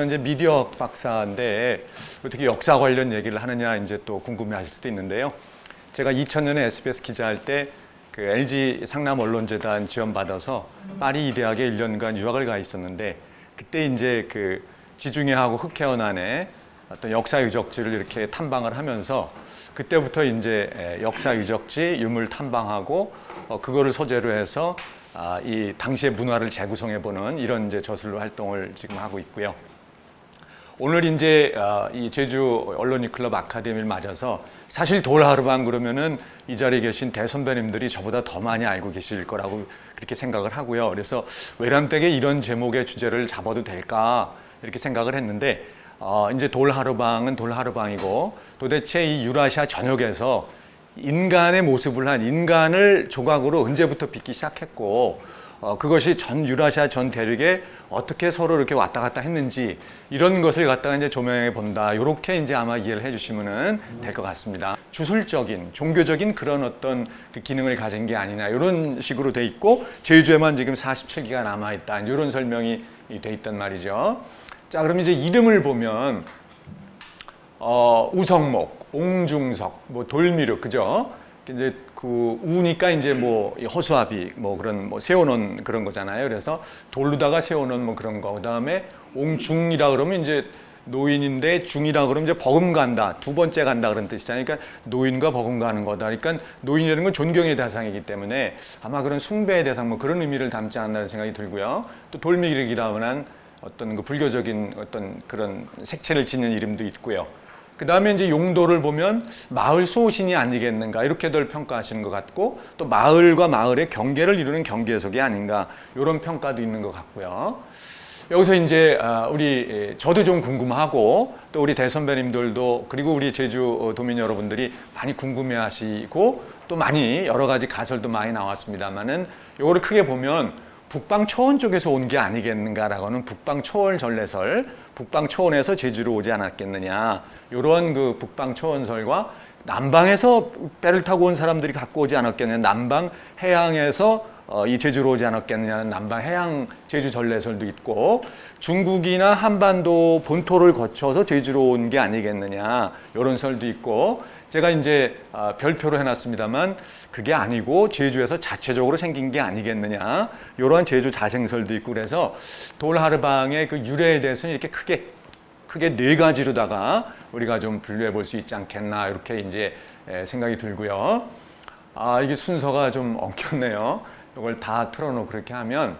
저는 이제 미디어 박사인데 어떻게 역사 관련 얘기를 하느냐 이제 또 궁금해하실 수도 있는데요. 제가 2000년에 SBS 기자할 때 그 LG 상남 언론재단 지원받아서 파리 대학에 1년간 유학을 가 있었는데 그때 이제 그 지중해하고 흑해연안에 어떤 역사 유적지를 이렇게 탐방을 하면서 그때부터 이제 역사 유적지 유물 탐방하고 그거를 소재로 해서 이 당시의 문화를 재구성해보는 이런 이제 저술로 활동을 지금 하고 있고요. 오늘 이제 이 제주 언론이클럽 아카데미를 맞아서 사실 돌하르방 그러면은 이 자리에 계신 대선배님들이 저보다 더 많이 알고 계실 거라고 그렇게 생각을 하고요. 그래서 외람되게 이런 제목의 주제를 잡아도 될까 이렇게 생각을 했는데 이제 돌하르방은 돌하르방이고 도대체 이 유라시아 전역에서 인간의 모습을 한 인간을 조각으로 언제부터 빚기 시작했고 그것이 전 유라시아 전 대륙에 어떻게 서로 이렇게 왔다 갔다 했는지 이런 것을 갖다가 이제 조명해 본다. 이렇게 이제 아마 이해를 해주시면은 될 것 같습니다. 주술적인 종교적인 그런 어떤 그 기능을 가진 게 아니냐 이런 식으로 돼 있고 제주에만 지금 47기가 남아 있다. 이런 설명이 돼 있단 말이죠. 자, 그럼 이제 이름을 보면 우성목, 옹중석, 뭐 돌미륵, 그죠? 이제 그 우니까 이제 뭐 허수아비 뭐 그런 뭐 세워놓은 그런 거잖아요. 그래서 돌로다가 세워놓은 뭐 그런 거. 그다음에 옹중이라 그러면 이제 노인인데 중이라 그러면 이제 버금간다. 두 번째 간다 그런 뜻이잖아요. 그러니까 노인과 버금가는 거다. 그러니까 노인이라는 건 존경의 대상이기 때문에 아마 그런 숭배의 대상 뭐 그런 의미를 담지 않나라는 생각이 들고요. 또 돌미륵이라고 하는 어떤 그 불교적인 어떤 그런 색채를 짓는 이름도 있고요. 그 다음에 이제 용도를 보면 마을 수호신이 아니겠는가 이렇게들 평가하시는 것 같고 또 마을과 마을의 경계를 이루는 경계석이 아닌가 이런 평가도 있는 것 같고요. 여기서 이제 저도 좀 궁금하고 또 우리 대선배님들도 그리고 우리 제주 도민 여러분들이 많이 궁금해하시고 또 많이 여러 가지 가설도 많이 나왔습니다만은 이거를 크게 보면 북방 초원 쪽에서 온 게 아니겠는가라고는 북방 초원 전래설, 북방 초원에서 제주로 오지 않았겠느냐 이런 그 북방 초원설과 남방에서 배를 타고 온 사람들이 갖고 오지 않았겠느냐 남방 해양에서 이 제주로 오지 않았겠느냐는 남방 해양 제주 전래설도 있고 중국이나 한반도 본토를 거쳐서 제주로 온 게 아니겠느냐 이런 설도 있고 제가 이제 별표로 해놨습니다만 그게 아니고 제주에서 자체적으로 생긴 게 아니겠느냐 이러한 제주 자생설도 있고 그래서 돌하르방의 그 유래에 대해서는 이렇게 크게 네 가지로다가 우리가 좀 분류해 볼 수 있지 않겠나 이렇게 이제 생각이 들고요. 이게 순서가 좀 엉켰네요. 이걸 다 틀어놓고 그렇게 하면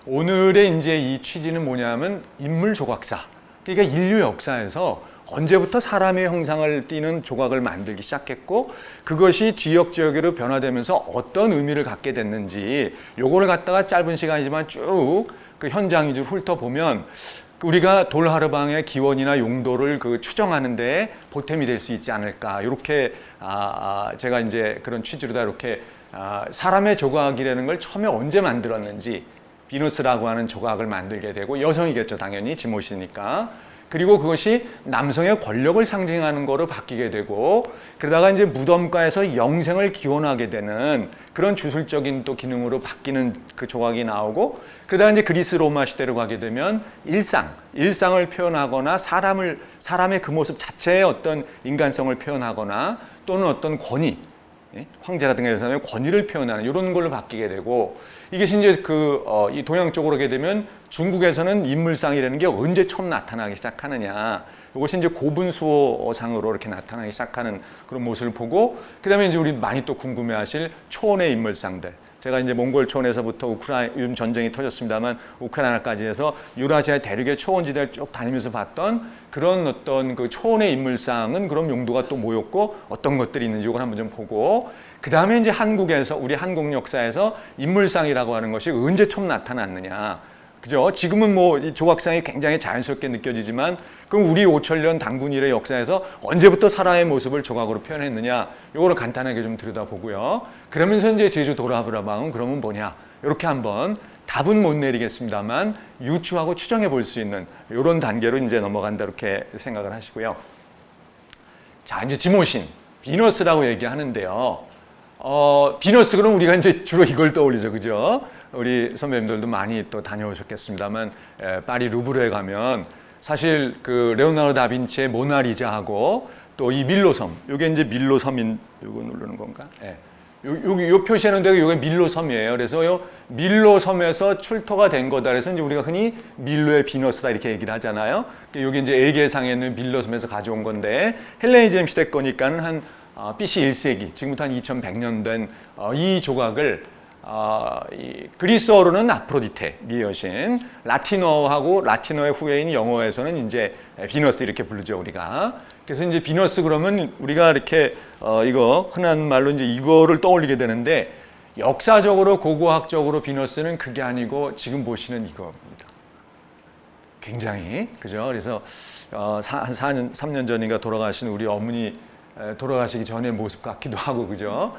오늘의 이제 이 취지는 뭐냐면 인물 조각사. 그러니까 인류 역사에서 언제부터 사람의 형상을 띠는 조각을 만들기 시작했고 그것이 지역으로 변화되면서 어떤 의미를 갖게 됐는지 요거를 갖다가 짧은 시간이지만 쭉 그 현장 위주로 훑어보면 우리가 돌하르방의 기원이나 용도를 그 추정하는 데 보탬이 될 수 있지 않을까 이렇게 제가 이제 그런 취지로다 이렇게 사람의 조각이라는 걸 처음에 언제 만들었는지 비너스라고 하는 조각을 만들게 되고 여성이겠죠 당연히 지못이니까 그리고 그것이 남성의 권력을 상징하는 거로 바뀌게 되고 그러다가 이제 무덤가에서 영생을 기원하게 되는 그런 주술적인 또 기능으로 바뀌는 그 조각이 나오고 그러다가 이제 그리스 로마 시대로 가게 되면 일상을 표현하거나 사람의 그 모습 자체의 어떤 인간성을 표현하거나 또는 어떤 권위 황제 같은 경우에는 권위를 표현하는 이런 걸로 바뀌게 되고 이것이 이제 이 동양 쪽으로 오게 되면 중국에서는 인물상이라는 게 언제 처음 나타나기 시작하느냐. 이것이 이제 고분수호상으로 이렇게 나타나기 시작하는 그런 모습을 보고 그다음에 이제 우리 많이 또 궁금해하실 초원의 인물상들. 제가 이제 몽골 초원에서부터 요즘 전쟁이 터졌습니다만 우크라이나까지 해서 유라시아 대륙의 초원지대를 쭉 다니면서 봤던 그런 어떤 그 초원의 인물상은 그럼 용도가 또 뭐였고 어떤 것들이 있는지 이걸 한번 좀 보고 그 다음에 이제 한국에서 우리 한국 역사에서 인물상이라고 하는 것이 언제 처음 나타났느냐. 그죠? 지금은 뭐 이 조각상이 굉장히 자연스럽게 느껴지지만 그럼 우리 5천년 당군일의 역사에서 언제부터 사람의 모습을 조각으로 표현했느냐 이거를 간단하게 좀 들여다보고요. 그러면서 이제 제주 돌하르방은 그러면 뭐냐 이렇게 한번 답은 못 내리겠습니다만 유추하고 추정해 볼 수 있는 이런 단계로 이제 넘어간다 이렇게 생각을 하시고요. 자 이제 지모신 비너스라고 얘기하는데요. 비너스 그럼 우리가 이제 주로 이걸 떠올리죠, 그죠? 우리 선배님들도 많이 또 다녀오셨겠습니다만 파리 루브르에 가면 사실 그 레오나르도 다빈치의 모나리자하고 또 이 밀로섬, 요게 이제 밀로섬인, 요거 누르는 건가? 예. 요 표시하는 데가 요게 밀로섬이에요. 그래서 요 밀로섬에서 출토가 된 거다. 그래서 이제 우리가 흔히 밀로의 비너스다 이렇게 얘기를 하잖아요. 요게 이제 에게상에 있는 밀로섬에서 가져온 건데 헬레니즘 시대 거니까는 한 BC 1세기, 지금부터 한 2100년 된 이 조각을 이 그리스어로는 아프로디테의 여신, 라틴어의 후예인 영어에서는 이제 비너스 이렇게 부르죠 우리가. 그래서 이제 비너스 그러면 우리가 이렇게 이거 흔한 말로 이제 이거를 떠올리게 되는데 역사적으로 고고학적으로 비너스는 그게 아니고 지금 보시는 이거입니다. 굉장히 그죠? 그래서 한 3년 전인가 돌아가신 우리 어머니 돌아가시기 전의 모습 같기도 하고 그죠?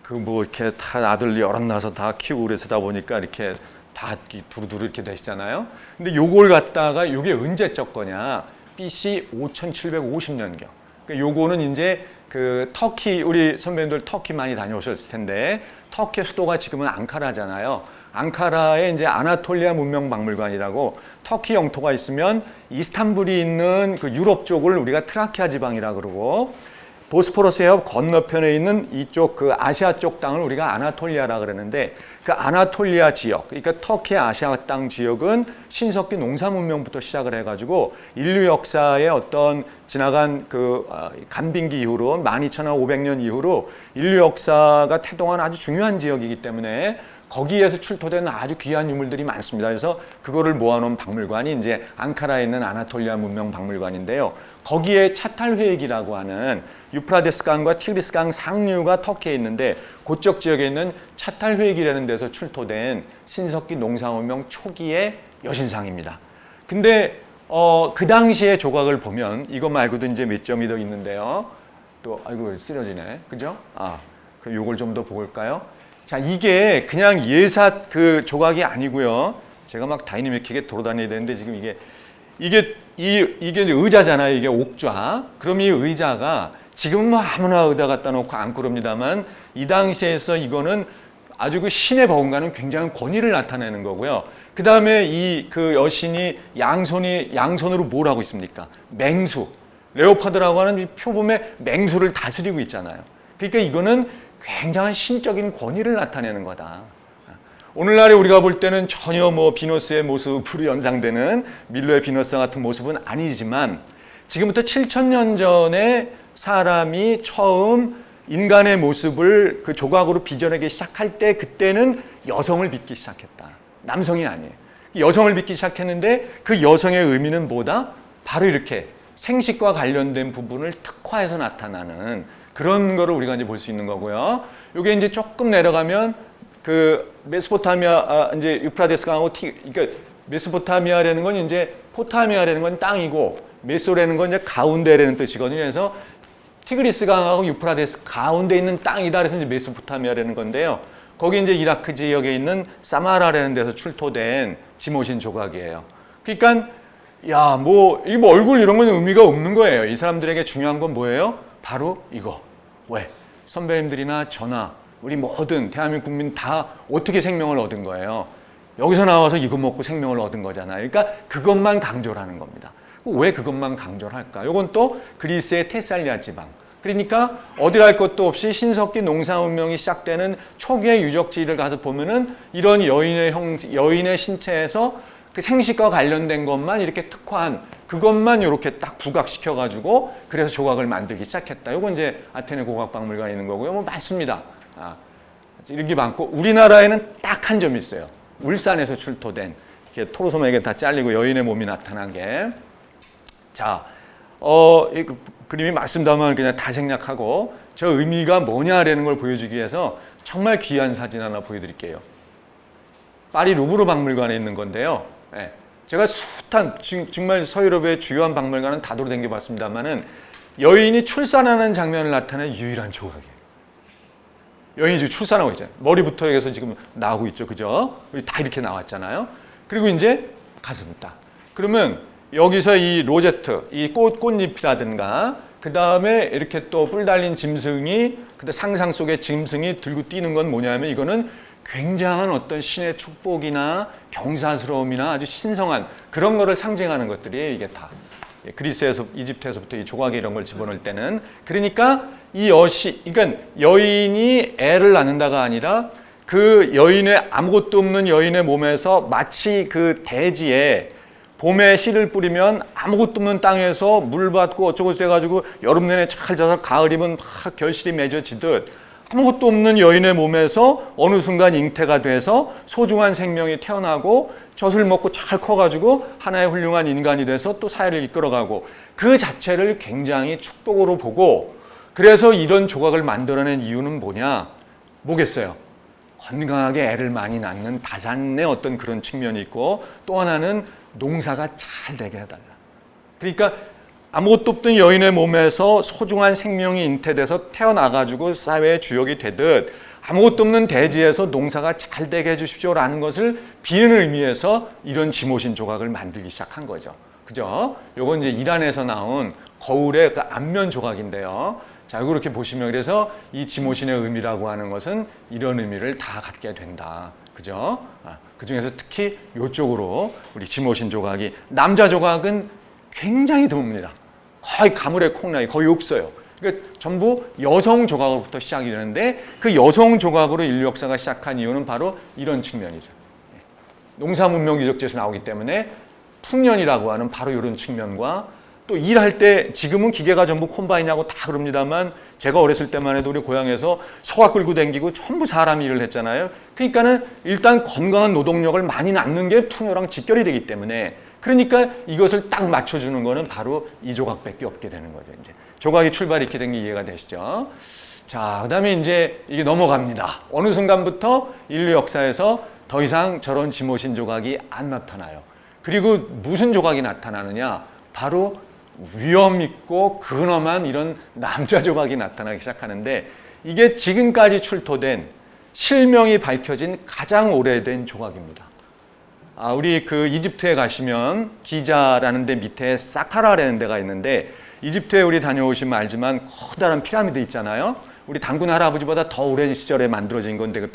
그 뭐 이렇게 다 아들 여럿 낳아서 다 키우고 그러다 보니까 이렇게 다 두루두루 이렇게 되시잖아요. 근데 요걸 갖다가 요게 언제적 거냐? BC 5750년경. 그러니까 요거는 이제 그 터키, 우리 선배님들 터키 많이 다녀오셨을 텐데 터키 수도가 지금은 앙카라잖아요. 앙카라에 이제 아나톨리아 문명박물관이라고 터키 영토가 있으면 이스탄불이 있는 그 유럽 쪽을 우리가 트라키아 지방이라 그러고 보스포러스 해협 건너편에 있는 이쪽 그 아시아 쪽 땅을 우리가 아나톨리아라 그러는데 그 아나톨리아 지역, 그러니까 터키 아시아 땅 지역은 신석기 농사 문명부터 시작을 해가지고 인류 역사의 어떤 지나간 그 간빙기 이후로 12,500년 이후로 인류 역사가 태동한 아주 중요한 지역이기 때문에 거기에서 출토된 아주 귀한 유물들이 많습니다. 그래서 그거를 모아놓은 박물관이 이제 앙카라에 있는 아나톨리아 문명 박물관인데요. 거기에 차탈회익이라고 하는 유프라데스 강과 티그리스 강 상류가 터키에 있는데 그쪽 지역에 있는 차탈회익이라는 데서 출토된 신석기 농사문명 초기의 여신상입니다. 근데 그 당시의 조각을 보면 이거 말고도 이제 몇 점이 더 있는데요. 또 아이고 쓰러지네, 그죠? 그럼 이걸 좀 더 볼까요? 자, 이게 그냥 예사 그 조각이 아니고요. 제가 막 다이내믹하게 돌아다녀야 되는데 지금 이게 이제 의자잖아요. 이게 옥좌. 그럼 이 의자가 지금은 뭐 아무나 의자 갖다 놓고 앉고 그럽니다만 이 당시에서 이거는 아주 그 신의 버금가는 굉장한 권위를 나타내는 거고요. 그 다음에 이 그 여신이 양손으로 뭘 하고 있습니까? 맹수. 레오파드라고 하는 이 표범의 맹수를 다스리고 있잖아요. 그러니까 이거는 굉장한 신적인 권위를 나타내는 거다. 오늘날에 우리가 볼 때는 전혀 뭐 비너스의 모습으로 연상되는 밀로의 비너스 같은 모습은 아니지만 지금부터 7,000년 전에 사람이 처음 인간의 모습을 그 조각으로 빚어내기 시작할 때 그때는 여성을 빚기 시작했다. 남성이 아니에요. 여성을 빚기 시작했는데 그 여성의 의미는 뭐다? 바로 이렇게 생식과 관련된 부분을 특화해서 나타나는 그런 거를 우리가 이제 볼 수 있는 거고요. 이게 이제 조금 내려가면 그 메소포타미아 이제 유프라데스 강하고 그러니까 메소포타미아라는 건 이제 포타미아라는 건 땅이고 메소라는 건 이제 가운데라는 뜻이거든요. 그래서 티그리스 강하고 유프라데스 가운데 있는 땅이다. 그래서 이제 메소포타미아라는 건데요. 거기 이제 이라크 지역에 있는 사마라라는 데서 출토된 지모신 조각이에요. 그러니까 야, 이 얼굴 이런 건 의미가 없는 거예요. 이 사람들에게 중요한 건 뭐예요? 바로 이거. 왜? 선배님들이나 저나 우리 모든 대한민국 국민 다 어떻게 생명을 얻은 거예요? 여기서 나와서 이거 먹고 생명을 얻은 거잖아요. 그러니까 그것만 강조를 하는 겁니다. 왜 그것만 강조를 할까? 이건 또 그리스의 테살리아 지방. 그러니까 어디 갈 것도 없이 신석기 농사 문명이 시작되는 초기의 유적지를 가서 보면은 이런 여인의 신체에서 그 생식과 관련된 것만 이렇게 특화한 그것만 이렇게 딱 부각시켜가지고 그래서 조각을 만들기 시작했다. 이건 이제 아테네 고각박물관에 있는 거고요. 뭐 많습니다. 이렇게 많고 우리나라에는 딱 한 점이 있어요. 울산에서 출토된 이렇게 토르소매가 다 잘리고 여인의 몸이 나타난 게. 자, 이 그림이 맞습니다만 그냥 다 생략하고 저 의미가 뭐냐라는 걸 보여주기 위해서 정말 귀한 사진 하나 보여드릴게요. 파리 루브르 박물관에 있는 건데요. 제가 정말 서유럽의 주요한 박물관은 다 돌아다녀 봤습니다만은 여인이 출산하는 장면을 나타내는 유일한 조각이에요. 여인이 지금 출산하고 있잖아요. 머리부터 해서 지금 나오고 있죠. 그죠? 다 이렇게 나왔잖아요. 그리고 이제 가슴 딱. 그러면 여기서 이 로제트, 이 꽃잎이라든가 그 다음에 이렇게 또 뿔 달린 짐승이 근데 상상 속의 짐승이 들고 뛰는 건 뭐냐면 이거는 굉장한 어떤 신의 축복이나 경사스러움이나 아주 신성한 그런 거를 상징하는 것들이 이게 다 그리스에서 이집트에서부터 이 조각에 이런 걸 집어넣을 때는 그러니까 이 그러니까 여인이 애를 낳는다가 아니라 그 여인의 아무것도 없는 여인의 몸에서 마치 그 대지에 봄에 씨를 뿌리면 아무것도 없는 땅에서 물 받고 어쩌고 저쩌고 해가지고 여름 내내 잘 자서 가을이면 막 결실이 맺어지듯 아무것도 없는 여인의 몸에서 어느 순간 잉태가 돼서 소중한 생명이 태어나고 젖을 먹고 잘 커가지고 하나의 훌륭한 인간이 돼서 또 사회를 이끌어가고 그 자체를 굉장히 축복으로 보고 그래서 이런 조각을 만들어낸 이유는 뭐겠어요? 건강하게 애를 많이 낳는 다산의 어떤 그런 측면이 있고 또 하나는 농사가 잘 되게 해달라. 그러니까 아무것도 없던 여인의 몸에서 소중한 생명이 잉태돼서 태어나가지고 사회의 주역이 되듯 아무것도 없는 대지에서 농사가 잘 되게 해주십시오라는 것을 비는 의미에서 이런 지모신 조각을 만들기 시작한 거죠. 그죠? 요건 이제 이란에서 나온 거울의 그 앞면 조각인데요. 자, 이렇게 보시면 그래서 이 지모신의 의미라고 하는 것은 이런 의미를 다 갖게 된다. 그죠? 그 중에서 특히 이쪽으로 우리 지모신 조각이 남자 조각은 굉장히 드뭅니다. 거의 가물에 콩나이 거의 없어요. 그러니까 전부 여성 조각으로부터 시작이 되는데 그 여성 조각으로 인류 역사가 시작한 이유는 바로 이런 측면이죠. 농사 문명 유적지에서 나오기 때문에 풍년이라고 하는 바로 이런 측면과 또 일할 때 지금은 기계가 전부 콤바인하고 다 그럽니다만 제가 어렸을 때만 해도 우리 고향에서 소가 끌고 다니고 전부 사람이 일을 했잖아요. 그러니까는 일단 건강한 노동력을 많이 낳는 게 풍요랑 직결이 되기 때문에 그러니까 이것을 딱 맞춰주는 거는 바로 이 조각밖에 없게 되는 거죠. 이제 조각이 출발이 이렇게 된 게 이해가 되시죠? 자, 그다음에 이제 이게 넘어갑니다. 어느 순간부터 인류 역사에서 더 이상 저런 지모신 조각이 안 나타나요. 그리고 무슨 조각이 나타나느냐? 바로 위험 있고 근엄한 이런 남자 조각이 나타나기 시작하는데 이게 지금까지 출토된 실명이 밝혀진 가장 오래된 조각입니다. 우리 그 이집트에 가시면 기자라는 데 밑에 사카라라는 데가 있는데 이집트에 우리 다녀오시면 알지만 커다란 피라미드 있잖아요. 우리 단군 할아버지보다 더 오랜 시절에 만들어진 건데 그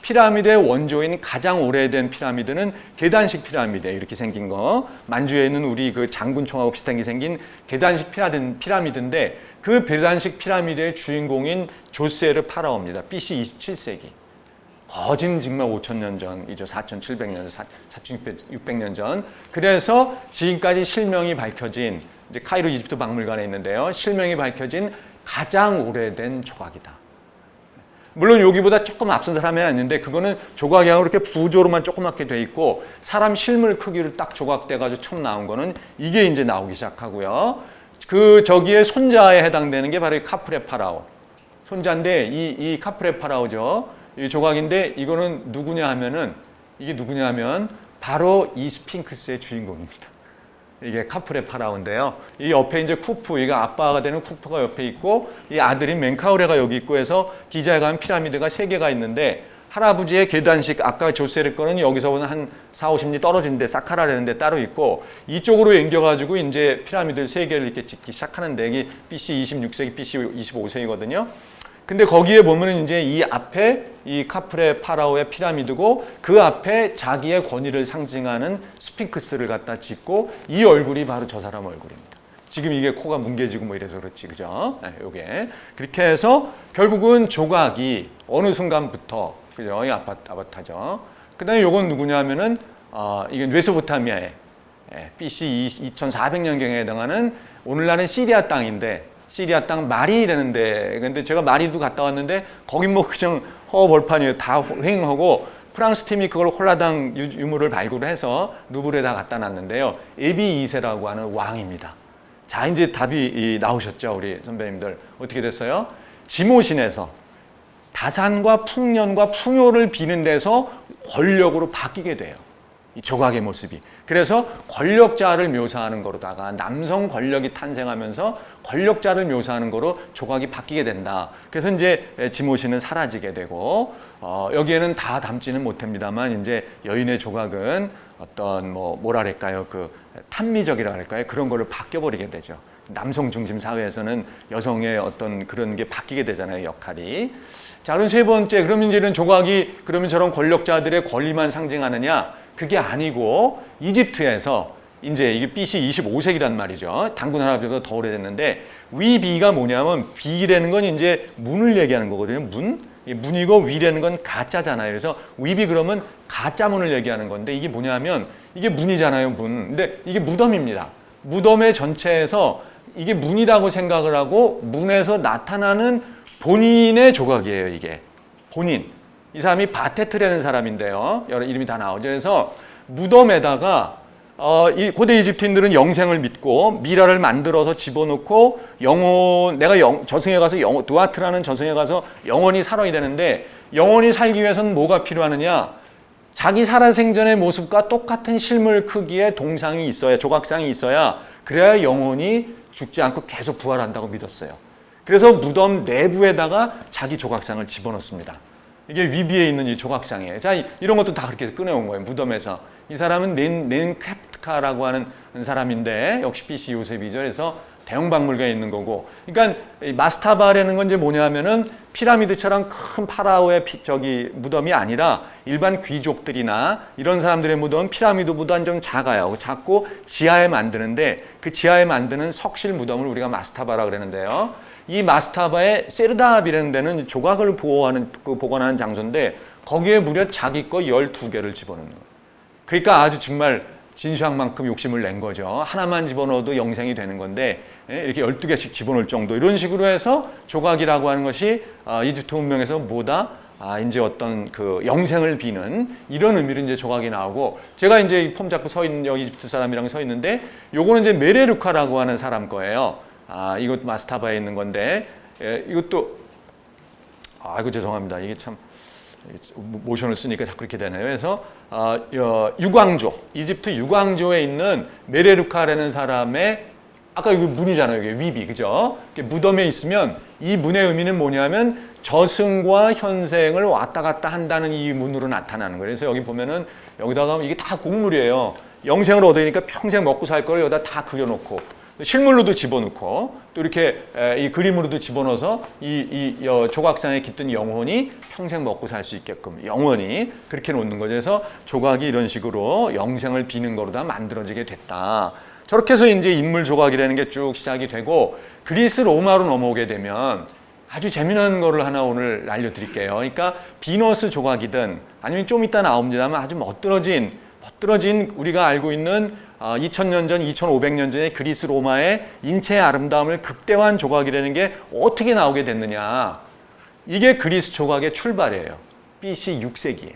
피라미드의 원조인 가장 오래된 피라미드는 계단식 피라미드예요. 이렇게 생긴 거. 만주에 있는 우리 그 장군총하고 비슷한 게 생긴 계단식 피라미드인데 그 계단식 피라미드의 주인공인 조세르 파라오입니다. BC 27세기. 거진 정말 5,000년 전이죠. 4,700년, 4,600년 전. 그래서 지금까지 실명이 밝혀진 이제 카이로 이집트 박물관에 있는데요. 실명이 밝혀진 가장 오래된 조각이다. 물론 여기보다 조금 앞선 사람이 있는데 그거는 조각이 아니고 이렇게 부조로만 조그맣게 돼 있고 사람 실물 크기로 딱 조각돼가지고 처음 나온 거는 이게 이제 나오기 시작하고요. 그 저기에 손자에 해당되는 게 바로 이 카프레 파라오. 손자인데 이 카프레 파라오죠. 이 조각인데 이거는 누구냐 하면은 이게 누구냐 하면 바로 이 스핑크스의 주인공입니다. 이게 카프레 파라오인데요. 이 옆에 이제 쿠프, 이가 아빠가 되는 쿠프가 옆에 있고 이 아들인 멘카우레가 여기 있고 해서 기자에 가면 피라미드가 3개가 있는데 할아버지의 계단식 아까 조세르 거는 여기서는 한 40~50리 떨어진 데 사카라라는 데 따로 있고 이쪽으로 옮겨가지고 이제 피라미드 3개를 이렇게 짓기 시작하는데 이게 BC 26세기, BC 25세기거든요. 근데 거기에 보면은 이제 이 앞에 이 카프레 파라오의 피라미드고 그 앞에 자기의 권위를 상징하는 스핑크스를 갖다 짓고 이 얼굴이 바로 저 사람 얼굴입니다. 지금 이게 코가 뭉개지고 뭐 이래서 그렇지, 그죠? 요게. 그렇게 해서 결국은 조각이 어느 순간부터, 그죠? 이 아바타죠. 그 다음에 요건 누구냐 하면은, 이게 메소포타미아의 BC 2400년경에 해당하는 오늘날은 시리아 땅인데 시리아 땅 마리라는데 근데 제가 마리도 갔다 왔는데 거긴 뭐 그냥 허벌판이에요. 다 횡하고 프랑스 팀이 그걸 홀라당 유물을 발굴해서 루브르에다 갖다 놨는데요. 에비 2세라고 하는 왕입니다. 자, 이제 답이 나오셨죠, 우리 선배님들. 어떻게 됐어요? 지모신에서 다산과 풍년과 풍요를 비는 데서 권력으로 바뀌게 돼요. 이 조각의 모습이. 그래서 권력자를 묘사하는 거로다가 남성 권력이 탄생하면서 권력자를 묘사하는 거로 조각이 바뀌게 된다. 그래서 이제 지모신은 사라지게 되고 여기에는 다 담지는 못합니다만 이제 여인의 조각은 어떤 뭐랄까요 그 탄미적이라 할까요? 그런 거를 바뀌어버리게 되죠. 남성 중심 사회에서는 여성의 어떤 그런 게 바뀌게 되잖아요, 역할이. 자, 그럼 세 번째, 그러면 이제는 조각이 그러면 저런 권력자들의 권리만 상징하느냐? 그게 아니고 이집트에서 이제 이게 BC 25세기란 말이죠. 단군 할아버지보다 더 오래됐는데 위비가 뭐냐면 비라는 건 이제 문을 얘기하는 거거든요. 문이고 위라는 건 가짜잖아요. 그래서 위비 그러면 가짜 문을 얘기하는 건데 이게 뭐냐면 이게 문이잖아요, 문. 근데 이게 무덤입니다. 무덤의 전체에서 이게 문이라고 생각을 하고 문에서 나타나는 본인의 조각이에요, 이게. 본인. 이 사람이 바테트라는 사람인데요. 여러 이름이 다 나오죠. 그래서 무덤에다가 이 고대 이집트인들은 영생을 믿고 미라를 만들어서 집어넣고 내가 저승에 가서 두아트라는 저승에 가서 영원히 살아야 되는데 영원히 살기 위해서는 뭐가 필요하느냐? 자기 살아생전의 모습과 똑같은 실물 크기의 동상이 있어야, 조각상이 있어야 그래야 영원히 죽지 않고 계속 부활한다고 믿었어요. 그래서 무덤 내부에다가 자기 조각상을 집어넣습니다. 이게 위비에 있는 이 조각상이에요. 자, 이런 것도 다 그렇게 꺼내온 거예요, 무덤에서. 이 사람은 넨캅카라고 하는 사람인데 역시 BC 요셉이죠. 그래서 대형 박물관에 있는 거고. 그러니까 마스타바라는 건 이제 뭐냐면은 피라미드처럼 큰 파라오의 무덤이 아니라 일반 귀족들이나 이런 사람들의 무덤은 피라미드보다는 좀 작아요. 작고 지하에 만드는데 그 지하에 만드는 석실 무덤을 우리가 마스타바라 그러는데요. 이 마스타바의 세르다압이라는 데는 조각을 보관하는 장소인데 거기에 무려 자기 거 12개를 집어넣는 거예요. 그러니까 아주 정말 진수한 만큼 욕심을 낸 거죠. 하나만 집어넣어도 영생이 되는 건데 이렇게 12개씩 집어넣을 정도 이런 식으로 해서 조각이라고 하는 것이 이집트 문명에서 뭐다? 이제 어떤 그 영생을 비는 이런 의미로 이제 조각이 나오고 제가 이제 폼 잡고 서 있는 여기 이집트 사람이랑 서 있는데 요거는 이제 메레루카라고 하는 사람 거예요. 이것도 마스타바에 있는 건데 이것도 이거 죄송합니다. 이게 참 모션을 쓰니까 자꾸 그렇게 되네요. 그래서 유광조, 이집트 유광조에 있는 메레루카라는 사람의 아까 이거 문이잖아요. 이게 위비, 그죠? 무덤에 있으면 이 문의 의미는 뭐냐면 저승과 현생을 왔다 갔다 한다는 이 문으로 나타나는 거예요. 그래서 여기 보면은 여기다가 이게 다 곡물이에요. 영생을 얻으니까 평생 먹고 살 거를 여기다 다 그려놓고 실물로도 집어넣고 또 이렇게 이 그림으로도 집어넣어서 이 조각상에 깃든 영혼이 평생 먹고 살 수 있게끔 영원히 그렇게 놓는 거죠. 그래서 조각이 이런 식으로 영생을 비는 거로 다 만들어지게 됐다. 저렇게 해서 이제 인물 조각이라는 게 쭉 시작이 되고 그리스 로마로 넘어오게 되면 아주 재미난 거를 하나 오늘 알려드릴게요. 그러니까 비너스 조각이든 아니면 좀 이따 나옵니다만 아주 멋들어진 우리가 알고 있는 2000년 전, 2500년 전에 그리스 로마의 인체의 아름다움을 극대화한 조각이라는 게 어떻게 나오게 됐느냐. 이게 그리스 조각의 출발이에요. BC 6세기에.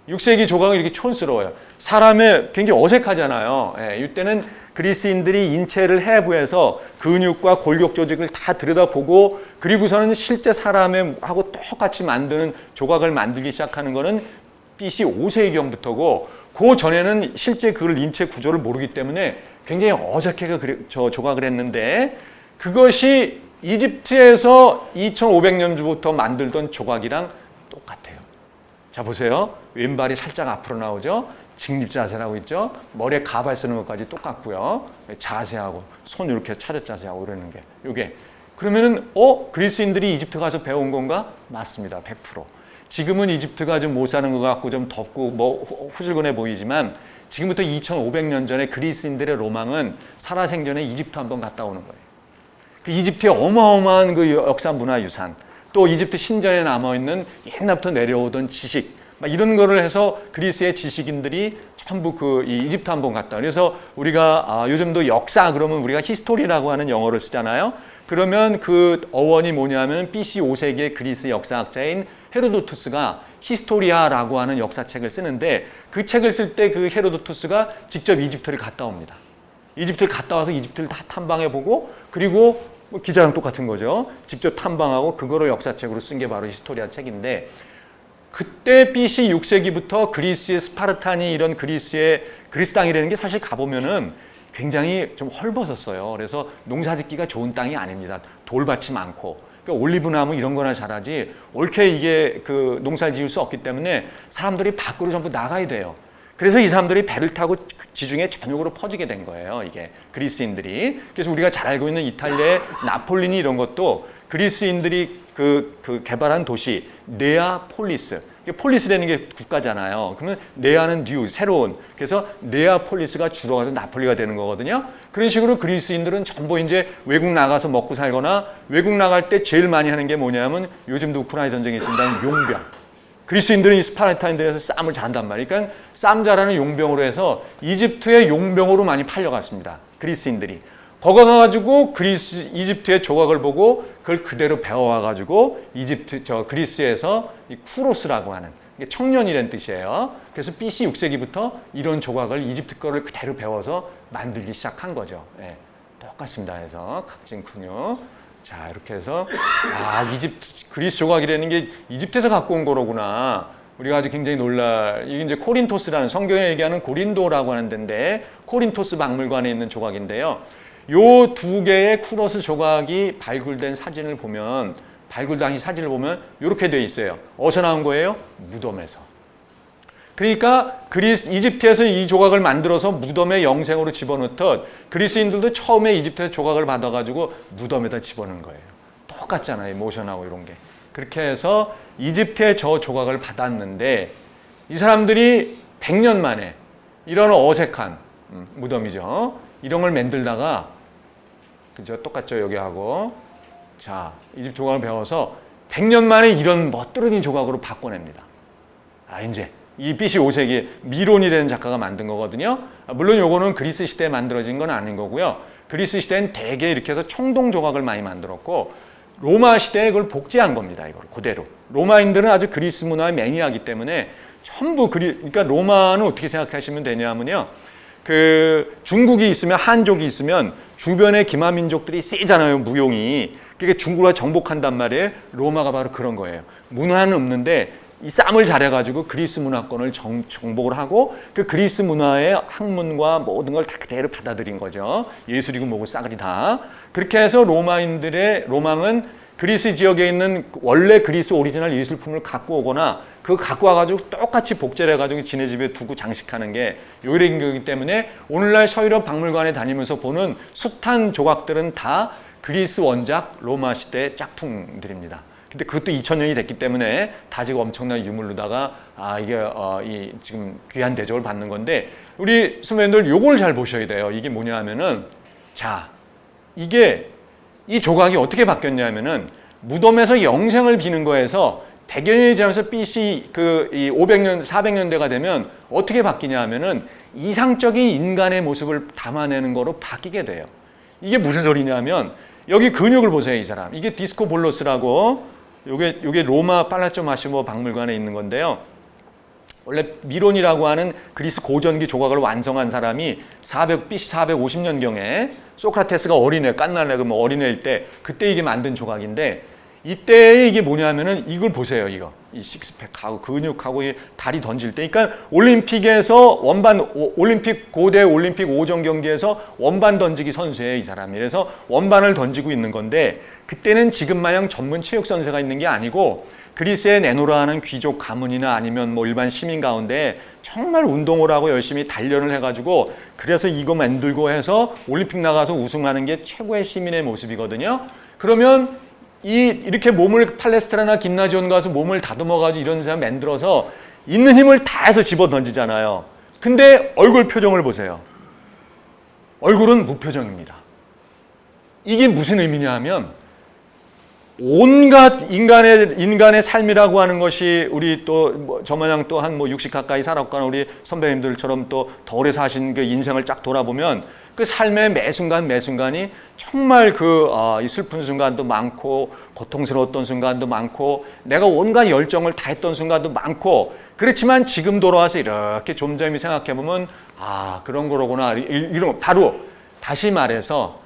6세기 조각은 이렇게 촌스러워요. 사람의 굉장히 어색하잖아요. 이때는 그리스인들이 인체를 해부해서 근육과 골격 조직을 다 들여다보고 그리고서는 실제 사람의 하고 똑같이 만드는 조각을 만들기 시작하는 거는 BC 5세기경부터고 그 전에는 실제 그걸 인체 구조를 모르기 때문에 굉장히 어색하게 조각을 했는데 그것이 이집트에서 2500년부터 만들던 조각이랑 똑같아요. 자 보세요. 왼발이 살짝 앞으로 나오죠. 직립 자세를 하고 있죠. 머리에 가발 쓰는 것까지 똑같고요. 자세하고 손 이렇게 차렷 자세하고 이러는 게 요게 그러면은 그리스인들이 이집트 가서 배운 건가? 맞습니다. 100%. 지금은 이집트가 좀 못 사는 것 같고 좀 덥고 뭐 후줄근해 보이지만 지금부터 2500년 전에 그리스인들의 로망은 살아생전에 이집트 한번 갔다 오는 거예요. 그 이집트의 어마어마한 그 역사 문화유산 또 이집트 신전에 남아있는 옛날부터 내려오던 지식 막 이런 거를 해서 그리스의 지식인들이 전부 이 이집트 한번 갔다. 그래서 우리가 요즘도 역사 그러면 우리가 히스토리라고 하는 영어를 쓰잖아요. 그러면 그 어원이 뭐냐면 BC 5세기의 그리스 역사학자인 헤로도투스가 히스토리아라고 하는 역사책을 쓰는데 그 책을 쓸 때 그 헤로도투스가 직접 이집트를 갔다 옵니다. 이집트를 갔다 와서 이집트를 다 탐방해보고 그리고 기자랑 똑같은 거죠. 직접 탐방하고 그거를 역사책으로 쓴 게 바로 히스토리아 책인데 그때 BC 6세기부터 그리스의 스파르탄이 이런 그리스 땅이라는 게 사실 가보면은 굉장히 좀 헐벗었어요. 그래서 농사짓기가 좋은 땅이 아닙니다. 돌밭이 많고 그러니까 올리브나무 이런 거나 자라지 옳게 이게 그 농사를 지을 수 없기 때문에 사람들이 밖으로 전부 나가야 돼요. 그래서 이 사람들이 배를 타고 지중해 전역으로 퍼지게 된 거예요. 이게 그리스인들이. 그래서 우리가 잘 알고 있는 이탈리아의 나폴리니 이런 것도 그리스인들이 그 개발한 도시 네아폴리스. 폴리스라는 게 국가잖아요. 그러면 네아는 뉴, 새로운. 그래서 네아폴리스가 줄어가서 나폴리가 되는 거거든요. 그런 식으로 그리스인들은 전부 이제 외국 나가서 먹고 살거나 외국 나갈 때 제일 많이 하는 게 뭐냐면 요즘도 우크라이나 전쟁이 있습니다. 용병. 그리스인들은 이 스파르타인들에서 싸움을 잘한단 말이에요. 그러니까 싸움 잘하는 용병으로 해서 이집트의 용병으로 많이 팔려갔습니다. 그리스인들이. 거기 가가지고 이집트의 조각을 보고 그걸 그대로 배워와가지고 그리스에서 이 쿠로스라고 하는 이게 청년이라는 뜻이에요. 그래서 BC 6세기부터 이런 조각을 이집트 거를 그대로 배워서 만들기 시작한 거죠. 예, 똑같습니다. 해서 각진군요. 자, 이렇게 해서 그리스 조각이라는 게 이집트에서 갖고 온 거로구나. 우리가 아주 굉장히 이게 이제 코린토스라는 성경에 얘기하는 고린도라고 하는 데인데 코린토스 박물관에 있는 조각인데요. 요 두 개의 쿠로스 조각이 발굴된 사진을 보면 발굴 당시 사진을 보면 이렇게 돼 있어요. 어디서 나온 거예요? 무덤에서. 그러니까 이집트에서 이 조각을 만들어서 무덤에 영생으로 집어넣듯 그리스인들도 처음에 이집트에서 조각을 받아가지고 무덤에다 집어넣은 거예요. 똑같잖아요. 모션하고 이런 게. 그렇게 해서 이집트에 저 조각을 받았는데 이 사람들이 100년 만에 이런 어색한 무덤이죠. 이런 걸 만들다가 그죠? 똑같죠 여기하고. 자, 이집트 조각을 배워서 100년 만에 이런 멋들어진 조각으로 바꿔냅니다. 이제 이 BC 5세기 미론이라는 작가가 만든 거거든요. 물론 요거는 그리스 시대에 만들어진 건 아닌 거고요. 그리스 시대는 대개 이렇게 해서 청동 조각을 많이 만들었고 로마 시대에 그걸 복제한 겁니다. 이걸 그대로. 로마인들은 아주 그리스 문화의 매니아이기 때문에 전부 그러니까 로마는 어떻게 생각하시면 되냐면요. 그 중국이 있으면 한족이 있으면 주변에 기마 민족들이 세잖아요. 무용이. 그게 중국과 정복한단 말이에요. 로마가 바로 그런 거예요. 문화는 없는데 이 쌈을 잘해가지고 그리스 문화권을 정복을 하고 그 그리스 문화의 학문과 모든 걸 다 그대로 받아들인 거죠. 예술이고 뭐고 싸그리 다. 그렇게 해서 로마인들의 로망은 그리스 지역에 있는 원래 그리스 오리지널 예술품을 갖고 오거나 그거 갖고 와가지고 똑같이 복제를 해가지고 지네 집에 두고 장식하는 게 요런 거기 때문에 오늘날 서유럽 박물관에 다니면서 보는 숱한 조각들은 다 그리스 원작 로마 시대 짝퉁들입니다. 근데 그것도 2000년이 됐기 때문에 다 지금 엄청난 유물로다가 이게 지금 귀한 대접을 받는 건데 우리 선배님들 요걸 잘 보셔야 돼요. 이게 뭐냐 하면은 자, 이게 이 조각이 어떻게 바뀌었냐면은 무덤에서 영생을 비는 거에서 100년이 지나면서 BC 이 500년, 400년대가 되면 어떻게 바뀌냐 하면은 이상적인 인간의 모습을 담아내는 거로 바뀌게 돼요. 이게 무슨 소리냐면 여기 근육을 보세요, 이 사람. 이게 디스코 볼로스라고 요게 로마 팔라조 마시모 박물관에 있는 건데요. 원래 미론이라고 하는 그리스 고전기 조각을 완성한 사람이 BC 450년경에 소크라테스가 깐날레 뭐 어린애일 때 그때 이게 만든 조각인데 이때 이게 뭐냐면은 이걸 보세요. 이 식스팩하고 근육하고 이 다리 던질 때 그러니까 올림픽에서 고대 올림픽 오전 경기에서 원반 던지기 선수예요, 이 사람이. 그래서 원반을 던지고 있는 건데 그때는 지금 마냥 전문 체육 선수가 있는 게 아니고 그리스의 네노라는 귀족 가문이나 아니면 뭐 일반 시민 가운데 정말 운동을 하고 열심히 단련을 해가지고 그래서 이거 만들고 해서 올림픽 나가서 우승하는 게 최고의 시민의 모습이거든요. 그러면 이렇게 몸을 팔레스트라나 김나지온 가서 몸을 다듬어가지고 이런 사람 만들어서 있는 힘을 다 해서 집어 던지잖아요. 근데 얼굴 표정을 보세요. 얼굴은 무표정입니다. 이게 무슨 의미냐 하면 온갖 인간의 삶이라고 하는 것이 우리 또 저마냥 또 한 60 가까이 살았거나 우리 선배님들처럼 또 더 오래 사신 그 인생을 쫙 돌아보면 그 삶의 매 순간이 정말 이 슬픈 순간도 많고 고통스러웠던 순간도 많고 내가 온갖 열정을 다했던 순간도 많고 그렇지만 지금 돌아와서 이렇게 좀점이 생각해보면 그런 거로구나 이런 바로 다시 말해서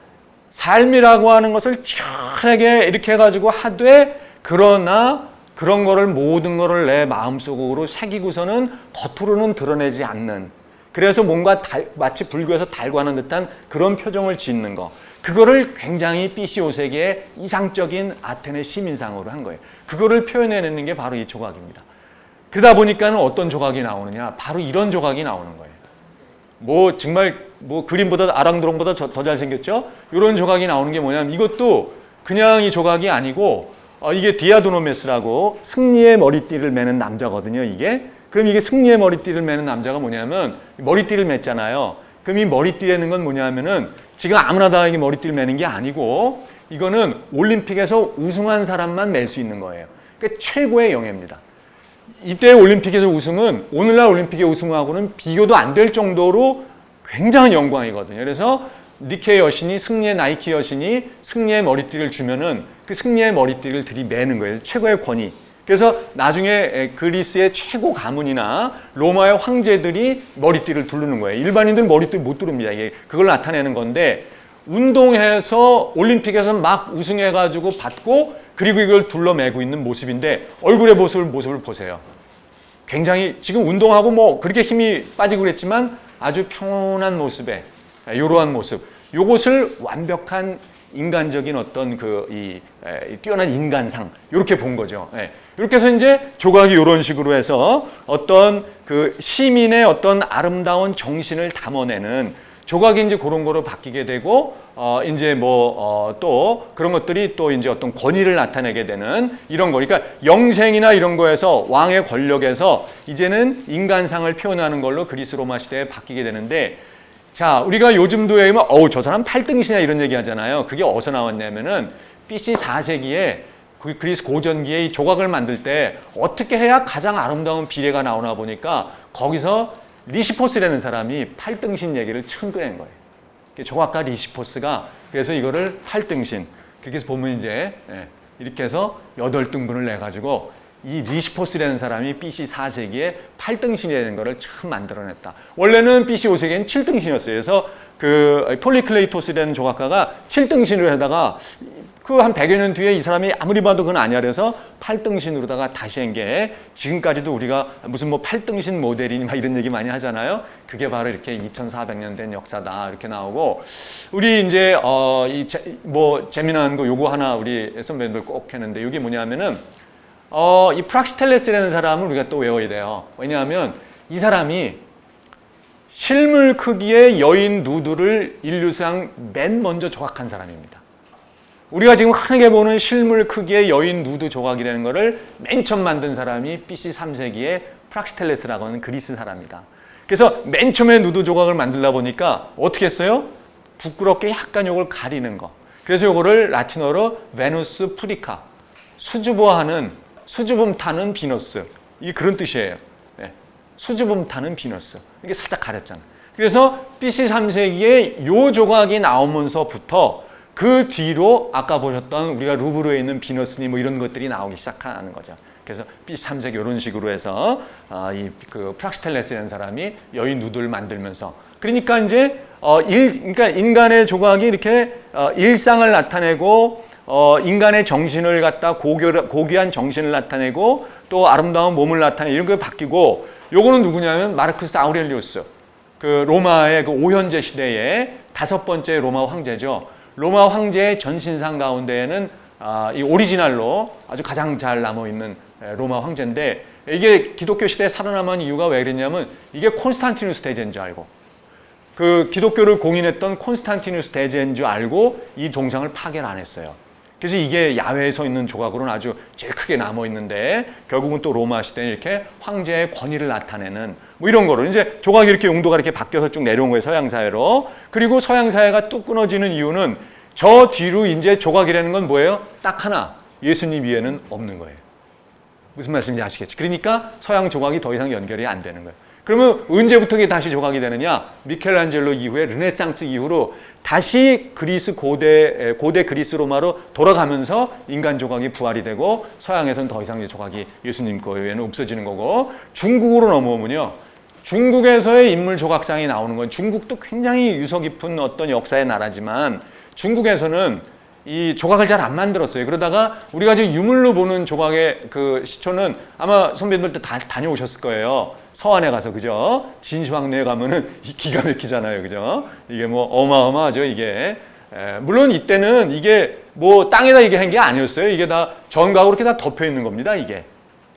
삶이라고 하는 것을 치열하게 이렇게 해가지고 하되 그러나 그런 거를 모든 거를 내 마음속으로 새기고서는 겉으로는 드러내지 않는 그래서 뭔가 마치 불교에서 달관한 듯한 그런 표정을 짓는 거 그거를 굉장히 BC 5세기의 이상적인 아테네 시민상으로 한 거예요. 그거를 표현해내는 게 바로 이 조각입니다. 그러다 보니까는 어떤 조각이 나오느냐? 바로 이런 조각이 나오는 거예요. 뭐 정말 뭐 그림보다 아랑드롱보다 더 잘생겼죠? 이런 조각이 나오는 게 뭐냐면 이것도 그냥 이 조각이 아니고 이게 디아도노메스라고 승리의 머리띠를 매는 남자거든요. 이게. 그럼 이게 승리의 머리띠를 매는 남자가 뭐냐면 머리띠를 맸잖아요. 그럼 이 머리띠라는 건 뭐냐면은 지금 아무나 다 이게 머리띠를 매는 게 아니고 이거는 올림픽에서 우승한 사람만 맬 수 있는 거예요. 그러니까 최고의 영예입니다. 이때 올림픽에서 우승은 오늘날 올림픽의 우승하고는 비교도 안 될 정도로 굉장한 영광이거든요. 그래서 니케 여신이 승리의 나이키 여신이 승리의 머리띠를 주면은 그 승리의 머리띠를 들이매는 거예요. 최고의 권위. 그래서 나중에 그리스의 최고 가문이나 로마의 황제들이 머리띠를 두르는 거예요. 일반인들은 머리띠를 못 두릅니다. 이게 그걸 나타내는 건데 운동해서 올림픽에서 막 우승해가지고 받고 그리고 이걸 둘러매고 있는 모습인데 얼굴의 모습을 보세요. 굉장히 지금 운동하고 뭐 그렇게 힘이 빠지고 그랬지만 아주 평온한 모습에 이러한 모습. 요것을 완벽한 인간적인 어떤 뛰어난 인간상 이렇게 본 거죠. 이렇게 해서 이제 조각이 이런 식으로 해서 어떤 그 시민의 어떤 아름다운 정신을 담아내는 조각이 이제 그런 거로 바뀌게 되고 이제 또 그런 것들이 또 이제 어떤 권위를 나타내게 되는 이런 거. 그러니까 영생이나 이런 거에서 왕의 권력에서 이제는 인간상을 표현하는 걸로 그리스 로마 시대에 바뀌게 되는데 자, 우리가 요즘도 얘기하면 저 사람 8등신이야 이런 얘기 하잖아요. 그게 어디서 나왔냐면은 BC 4세기에 그리스 고전기에 이 조각을 만들 때 어떻게 해야 가장 아름다운 비례가 나오나 보니까 거기서 리시포스라는 사람이 8등신 얘기를 처음 꺼낸 거예요. 조각가 리시포스가 그래서 이거를 8등신 그렇게 해서 보면 이제 이렇게 해서 8등분을 내가지고 이 리시포스라는 사람이 BC 4세기에 8등신이라는 거를 처음 만들어냈다. 원래는 BC 5세기에는 7등신이었어요. 그래서 그 폴리클레이토스라는 조각가가 7등신으로 하다가 그 한 100여 년 뒤에 이 사람이 아무리 봐도 그건 아니야. 그래서 8등신으로다가 다시 한 게 지금까지도 우리가 무슨 뭐 8등신 모델이니 막 이런 얘기 많이 하잖아요. 그게 바로 이렇게 2400년 된 역사다. 이렇게 나오고 우리 이제 재미난 거 요거 하나 우리 선배님들 꼭 했는데 이게 뭐냐면은 이 프락시텔레스라는 사람을 우리가 또 외워야 돼요. 왜냐하면 이 사람이 실물 크기의 여인 누드를 인류상 맨 먼저 조각한 사람입니다. 우리가 지금 흔하게 보는 실물 크기의 여인 누드 조각이라는 것을 맨 처음 만든 사람이 BC 3세기에 프락시텔레스라고 하는 그리스 사람이다. 그래서 맨 처음에 누드 조각을 만들다 보니까 어떻게 했어요? 부끄럽게 약간 요걸 가리는 거. 그래서 요거를 라틴어로 베누스 프리카, 수줍음 타는 비너스. 이게 그런 뜻이에요. 수줍음 타는 비너스. 이게 살짝 가렸잖아요. 그래서 BC 3세기에 요 조각이 나오면서부터 그 뒤로 아까 보셨던 우리가 루브르에 있는 비너스니 뭐 이런 것들이 나오기 시작하는 거죠. 그래서 BC 3세기 이런 식으로 해서 그 프락시텔레스라는 사람이 여인 누드를 만들면서 그러니까 이제 그러니까 인간의 조각이 이렇게 일상을 나타내고 인간의 정신을 갖다 고귀한 정신을 나타내고 또 아름다운 몸을 나타내고 이런 게 바뀌고 요거는 누구냐면 마르쿠스 아우렐리우스 그 로마의 그 오현제 시대의 5번째 로마 황제죠. 로마 황제의 전신상 가운데에는 이 오리지널로 아주 가장 잘 남아있는 로마 황제인데 이게 기독교 시대에 살아남은 이유가 왜 그랬냐면 이게 콘스탄티누스 대제인 줄 알고 그 기독교를 공인했던 콘스탄티누스 대제인 줄 알고 이 동상을 파괴를 안 했어요. 그래서 이게 야외에 서 있는 조각으로는 아주 제일 크게 남아있는데 결국은 또 로마 시대에 이렇게 황제의 권위를 나타내는 뭐 이런 거로 이제 조각이 이렇게 용도가 이렇게 바뀌어서 쭉 내려온 거예요. 서양사회로. 그리고 서양사회가 뚝 끊어지는 이유는 저 뒤로 이제 조각이라는 건 뭐예요? 딱 하나. 예수님 위에는 없는 거예요. 무슨 말씀인지 아시겠죠? 그러니까 서양 조각이 더 이상 연결이 안 되는 거예요. 그러면 언제부터 이게 다시 조각이 되느냐? 미켈란젤로 이후에 르네상스 이후로 다시 그리스 고대 그리스 로마로 돌아가면서 인간 조각이 부활이 되고 서양에서는 더 이상 조각이 예수님 거 외에는 없어지는 거고 중국으로 넘어오면요. 중국에서의 인물 조각상이 나오는 건 중국도 굉장히 유서 깊은 어떤 역사의 나라지만 중국에서는 이 조각을 잘 안 만들었어요. 그러다가 우리가 지금 유물로 보는 조각의 그 시초는 아마 선배님들 다 다녀오셨을 거예요. 서안에 가서 그죠? 진시황내에 가면은 기가 막히잖아요, 그죠? 이게 뭐 어마어마하죠, 이게. 물론 이때는 이게 뭐 땅에다 이게 한 게 아니었어요. 이게 다 전각으로 이렇게 다 덮여 있는 겁니다, 이게.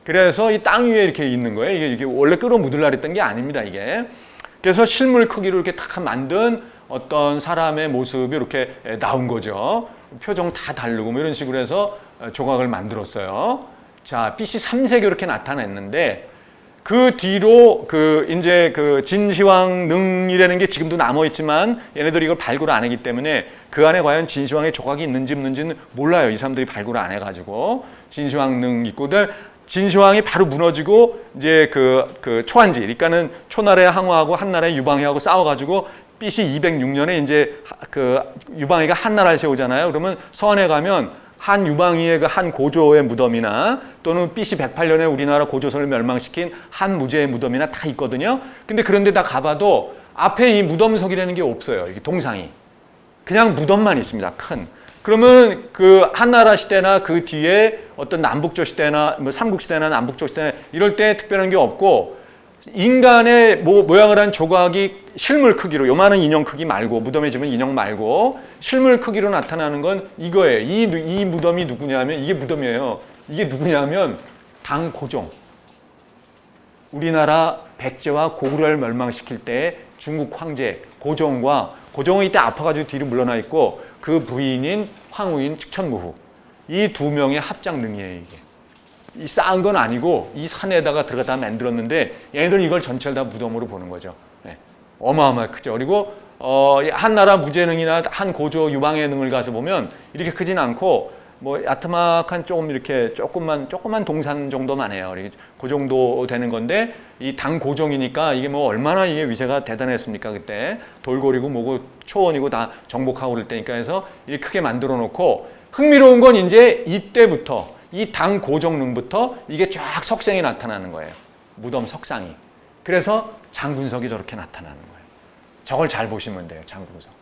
그래서 이 땅 위에 이렇게 있는 거예요. 이게 원래 끌어묻으려 했던 게 아닙니다, 이게. 그래서 실물 크기로 이렇게 탁 만든 어떤 사람의 모습이 이렇게 나온 거죠. 표정 다 다르고 뭐 이런 식으로 해서 조각을 만들었어요. 자, BC 3세기 이렇게 나타났는데 그 뒤로 이제 진시황 능이라는 게 지금도 남아 있지만 얘네들이 이걸 발굴을 안 하기 때문에 그 안에 과연 진시황의 조각이 있는지 없는지는 몰라요. 이 사람들이 발굴을 안 해가지고 진시황 능 있고, 진시황이 바로 무너지고 이제 초한지, 그러니까는 초나라의 항우하고 한나라의 유방이하고 싸워가지고 BC 206년에 이제 유방이가 한나라를 세우잖아요. 그러면 서안에 가면 한 유방이의 한 고조의 무덤이나 또는 BC 108년에 우리나라 고조선을 멸망시킨 한 무제의 무덤이나 다 있거든요. 근데 그런 데 다 가봐도 앞에 이 무덤석이라는 게 없어요. 이게 동상이. 그냥 무덤만 있습니다. 큰. 그러면 한나라 시대나 그 뒤에 어떤 남북조 시대나 뭐 삼국시대나 남북조 시대 이럴 때 특별한 게 없고, 인간의 모양을 한 조각이 실물 크기로, 요만한 인형 크기 말고, 무덤에 집은 인형 말고 실물 크기로 나타나는 건 이거예요. 이 무덤이 누구냐면, 이게 무덤이에요. 이게 누구냐면 당고종. 우리나라 백제와 고구려를 멸망시킬 때 중국 황제 고종은 이때 아파가지고 뒤로 물러나 있고, 그 부인인 황후인 측천무후, 이 두 명의 합작능이에요. 이게 이 쌓은 건 아니고 이 산에다가 들어가다 만들었는데 얘네들은 이걸 전체를 다 무덤으로 보는 거죠. 네. 어마어마하게 크죠. 그리고 한나라 무제능이나 한 고조 유방의 능을 가서 보면 이렇게 크진 않고 뭐 야트막한 이렇게 조금만 동산 정도만 해요. 그 정도 되는 건데, 이 당고종이니까 이게 뭐 얼마나 이게 위세가 대단했습니까? 그때 돌고리고 뭐고 초원이고 다 정복하고 그럴 때니까 해서 이렇게 크게 만들어 놓고, 흥미로운 건 이제 이때부터 이 당고종릉부터 이게 쫙 석상이 나타나는 거예요. 무덤 석상이. 그래서 장군석이 저렇게 나타나는 거예요. 저걸 잘 보시면 돼요. 장군석.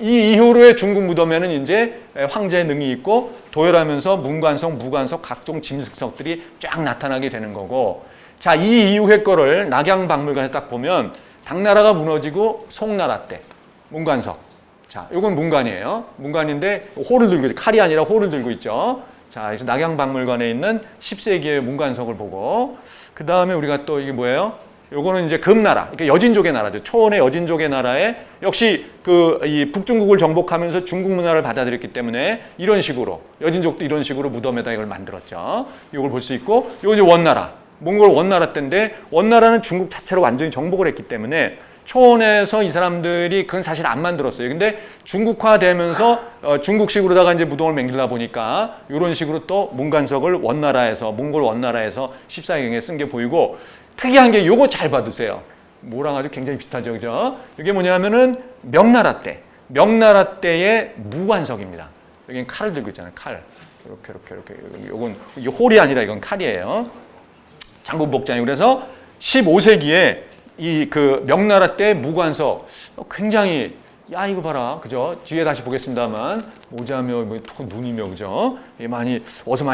이 이후로의 중국 무덤에는 이제 황제의 능이 있고 도열하면서 문관석, 무관석, 각종 짐승석들이 쫙 나타나게 되는 거고, 자, 이 이후의 거를 낙양박물관에 딱 보면 당나라가 무너지고 송나라 때 문관석. 자, 이건 문관이에요. 문관인데 호를 들고 있죠. 칼이 아니라 호를 들고 있죠. 자, 그래서 낙양박물관에 있는 10세기의 문관석을 보고, 그 다음에 우리가 또 이게 뭐예요? 요거는 이제 금나라, 그러니까 여진족의 나라죠. 초원의 여진족의 나라에 역시 이 북중국을 정복하면서 중국 문화를 받아들였기 때문에 이런 식으로, 여진족도 이런 식으로 무덤에다 이걸 만들었죠. 이걸 볼 수 있고, 이거 이제 원나라, 몽골 원나라 때인데, 원나라는 중국 자체로 완전히 정복을 했기 때문에 초원에서 이 사람들이 그건 사실 안 만들었어요. 근데 중국화되면서 중국식으로다가 이제 무덤을 맹글다 보니까 이런 식으로 또 문관석을 몽골 원나라에서 14세기에 쓴 게 보이고, 특이한 게 요거 잘 받으세요. 뭐랑 아주 굉장히 비슷하죠, 그죠? 이게 뭐냐면은 명나라 때의 무관석입니다. 여기는 칼을 들고 있잖아요, 칼. 이렇게. 요건 이게 홀이 아니라 이건 칼이에요. 장군복장이. 그래서 15세기에 명나라 때 무관석 굉장히, 야, 이거 봐라, 그죠? 뒤에 다시 보겠습니다만 모자며 눈이며, 그죠? 많이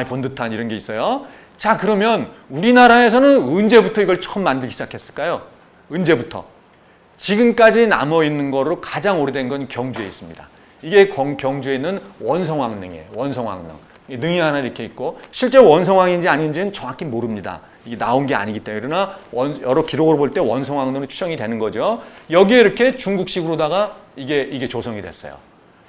본 듯한 이런 게 있어요. 자, 그러면 우리나라에서는 언제부터 이걸 처음 만들기 시작했을까요? 언제부터? 지금까지 남아있는 거로 가장 오래된 건 경주에 있습니다. 이게 경주에 있는 원성왕릉이에요. 원성왕릉. 능이 하나 이렇게 있고, 실제 원성왕인지 아닌지는 정확히 모릅니다. 이게 나온 게 아니기 때문에. 그러나 여러 기록으로 볼 때 원성왕릉으로 추정이 되는 거죠. 여기에 이렇게 중국식으로다가 이게 조성이 됐어요.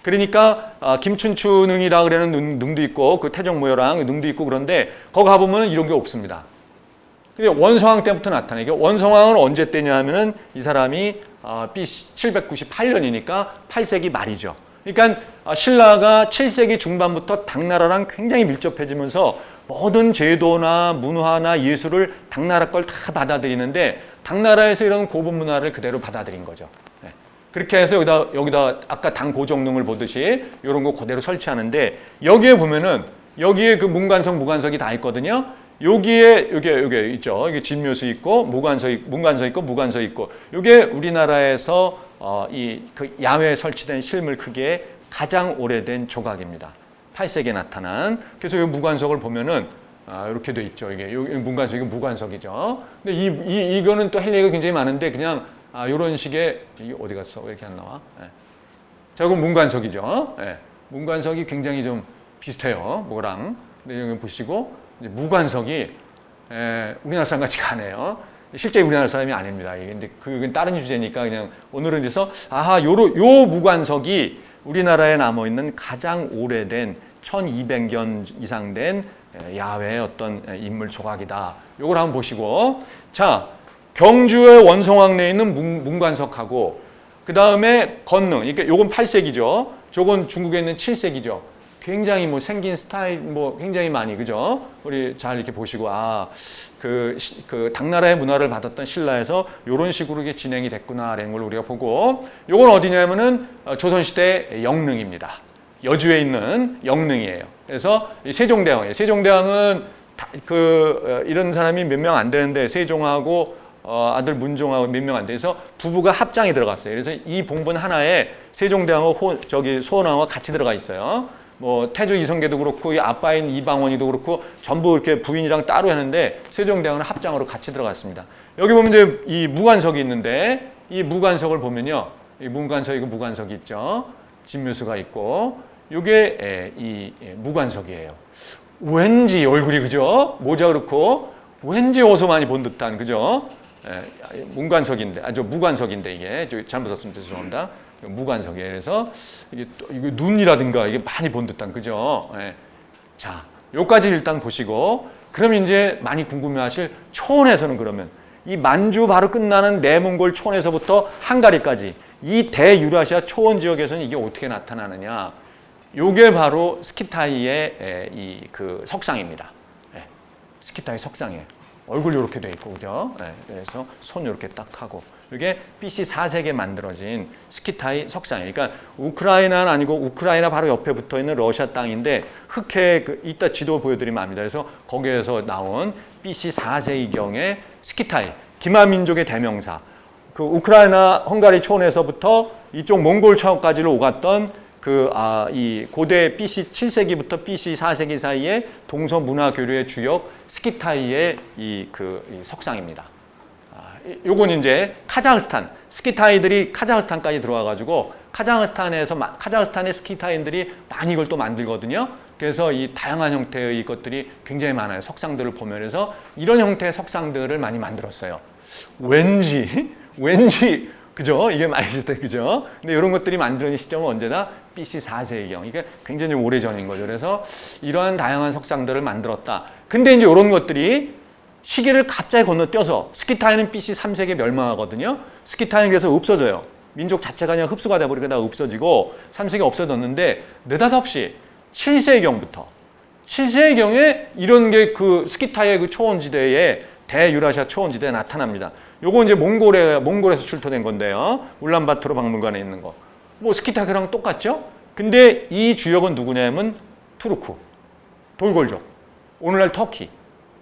그러니까 김춘추 능이라 그러는 능도 있고, 그 태종무효랑 능도 있고, 그런데 거기 가보면 이런 게 없습니다. 근데 원성왕 때부터 나타나요. 이게 원성왕은 언제 때냐 하면은 이 사람이 BC 798년이니까 8세기 말이죠. 그러니까 신라가 7세기 중반부터 당나라랑 굉장히 밀접해지면서 모든 제도나 문화나 예술을 당나라 걸 다 받아들이는데, 당나라에서 이런 고분 문화를 그대로 받아들인 거죠. 네. 그렇게 해서 여기다 아까 당고종릉을 보듯이 이런 거 그대로 설치하는데, 여기에 보면은 여기에 그 문관석, 무관석이 다 있거든요. 여기에 여기 있죠. 이게 진묘수 있고 문관석 있고 무관석 있고, 이게 우리나라에서 그 야외에 설치된 실물 크기의 가장 오래된 조각입니다. 8세기에 나타난. 그래서 이 무관석을 보면은 이렇게 돼 있죠. 이게 문관석이 무관석이죠. 근데 이거는 또 할 얘기가 굉장히 많은데, 그냥 이런 식의, 이게 어디 갔어? 왜 이렇게 안 나와? 네. 자, 이건 문관석이죠. 네. 문관석이 굉장히 좀 비슷해요, 뭐랑. 근데 여기 보시고, 이제 무관석이 우리나라 사람 같지가 않아요. 실제 우리나라 사람이 아닙니다. 근데 그건 다른 주제니까 그냥 오늘은 그래서 요 무관석이 우리나라에 남아 있는 가장 오래된 1200년 이상 된 야외의 어떤 인물 조각이다. 요걸 한번 보시고, 자, 경주의 원성왕래에 있는 문관석하고 그 다음에 건능, 그러니까 요건 8세기죠. 저건 중국에 있는 7세기죠. 굉장히 뭐 생긴 스타일 뭐 굉장히 많이, 그죠? 우리 잘 이렇게 보시고, 그 당나라의 문화를 받았던 신라에서 이런 식으로 이게 진행이 됐구나라는 걸 우리가 보고, 요건 어디냐면은 조선시대 영릉입니다. 여주에 있는 영릉이에요. 그래서 세종대왕이에요. 세종대왕은 이런 사람이 몇 명 안 되는데 세종하고 아들 문종하고 몇 명 안 돼서 부부가 합장이 들어갔어요. 그래서 이 봉분 하나에 세종대왕하고 소원왕과 같이 들어가 있어요. 뭐 태조 이성계도 그렇고 이 아빠인 이방원이도 그렇고 전부 이렇게 부인이랑 따로 했는데 세종대왕은 합장으로 같이 들어갔습니다. 여기 보면 이제 이 무관석이 있는데 이 무관석을 보면요, 이 무관석이고 무관석이 있죠. 진묘수가 있고 이게 이 무관석이에요. 왠지 얼굴이, 그죠? 모자 그렇고 왠지 어디서 많이 본 듯한, 그죠? 무관석인데 이게 잘못 썼습니다. 죄송합니다. 무관석이에요. 그래서 이게 눈이라든가 이게 많이 본 듯한, 그죠? 자, 요까지 일단 보시고, 그럼 이제 많이 궁금해하실 초원에서는 그러면 이 만주 바로 끝나는 내몽골 초원에서부터 헝가리까지 이 대유라시아 초원 지역에서는 이게 어떻게 나타나느냐? 요게 바로 스키타이의 이 석상입니다. 스키타이 석상이에요. 얼굴 이렇게 돼 있고, 그죠? 그래서 손 이렇게 딱 하고. 이게 BC 4세기에 만들어진 스키타이 석상이에요. 그러니까 우크라이나는 아니고 우크라이나 바로 옆에 붙어 있는 러시아 땅인데 흑해 이따 지도 보여드리면 압니다. 그래서 거기에서 나온 BC 4세기경의 스키타이, 기마 민족의 대명사. 그 우크라이나 헝가리 초원에서부터 이쪽 몽골 초원까지를 오갔던 이 고대 BC 7세기부터 BC 4세기 사이에 동서 문화 교류의 주역 스키타이의 이 석상입니다. 요건 이제 카자흐스탄, 스키타이들이 카자흐스탄까지 들어와가지고 카자흐스탄의 스키타이들이 많이 이걸 또 만들거든요. 그래서 이 다양한 형태의 것들이 굉장히 많아요. 석상들을 보면서 이런 형태의 석상들을 많이 만들었어요. 왠지 그죠? 이게 많이 있을 때, 그죠? 근데 이런 것들이 만들어진 시점은 언제나 BC 4세기경. 이게 굉장히 오래전인 거죠. 그래서 이러한 다양한 석상들을 만들었다. 근데 이제 이런 것들이 시기를 갑자기 건너뛰어서 스키타이는 BC 3세기에 멸망하거든요. 스키타이는 그래서 없어져요. 민족 자체가 그냥 흡수가 돼버리고 다 없어지고 3세기에 없어졌는데 느닷없이 7세기경에 이런 게 스키타이의 초원지대에 대유라시아 초원지대에 나타납니다. 요거 이제 몽골에서 출토된 건데요. 울란바토르 박물관에 있는 거. 뭐 스키타이랑 똑같죠? 근데 이 주역은 누구냐면 투르크, 돌골족, 오늘날 터키.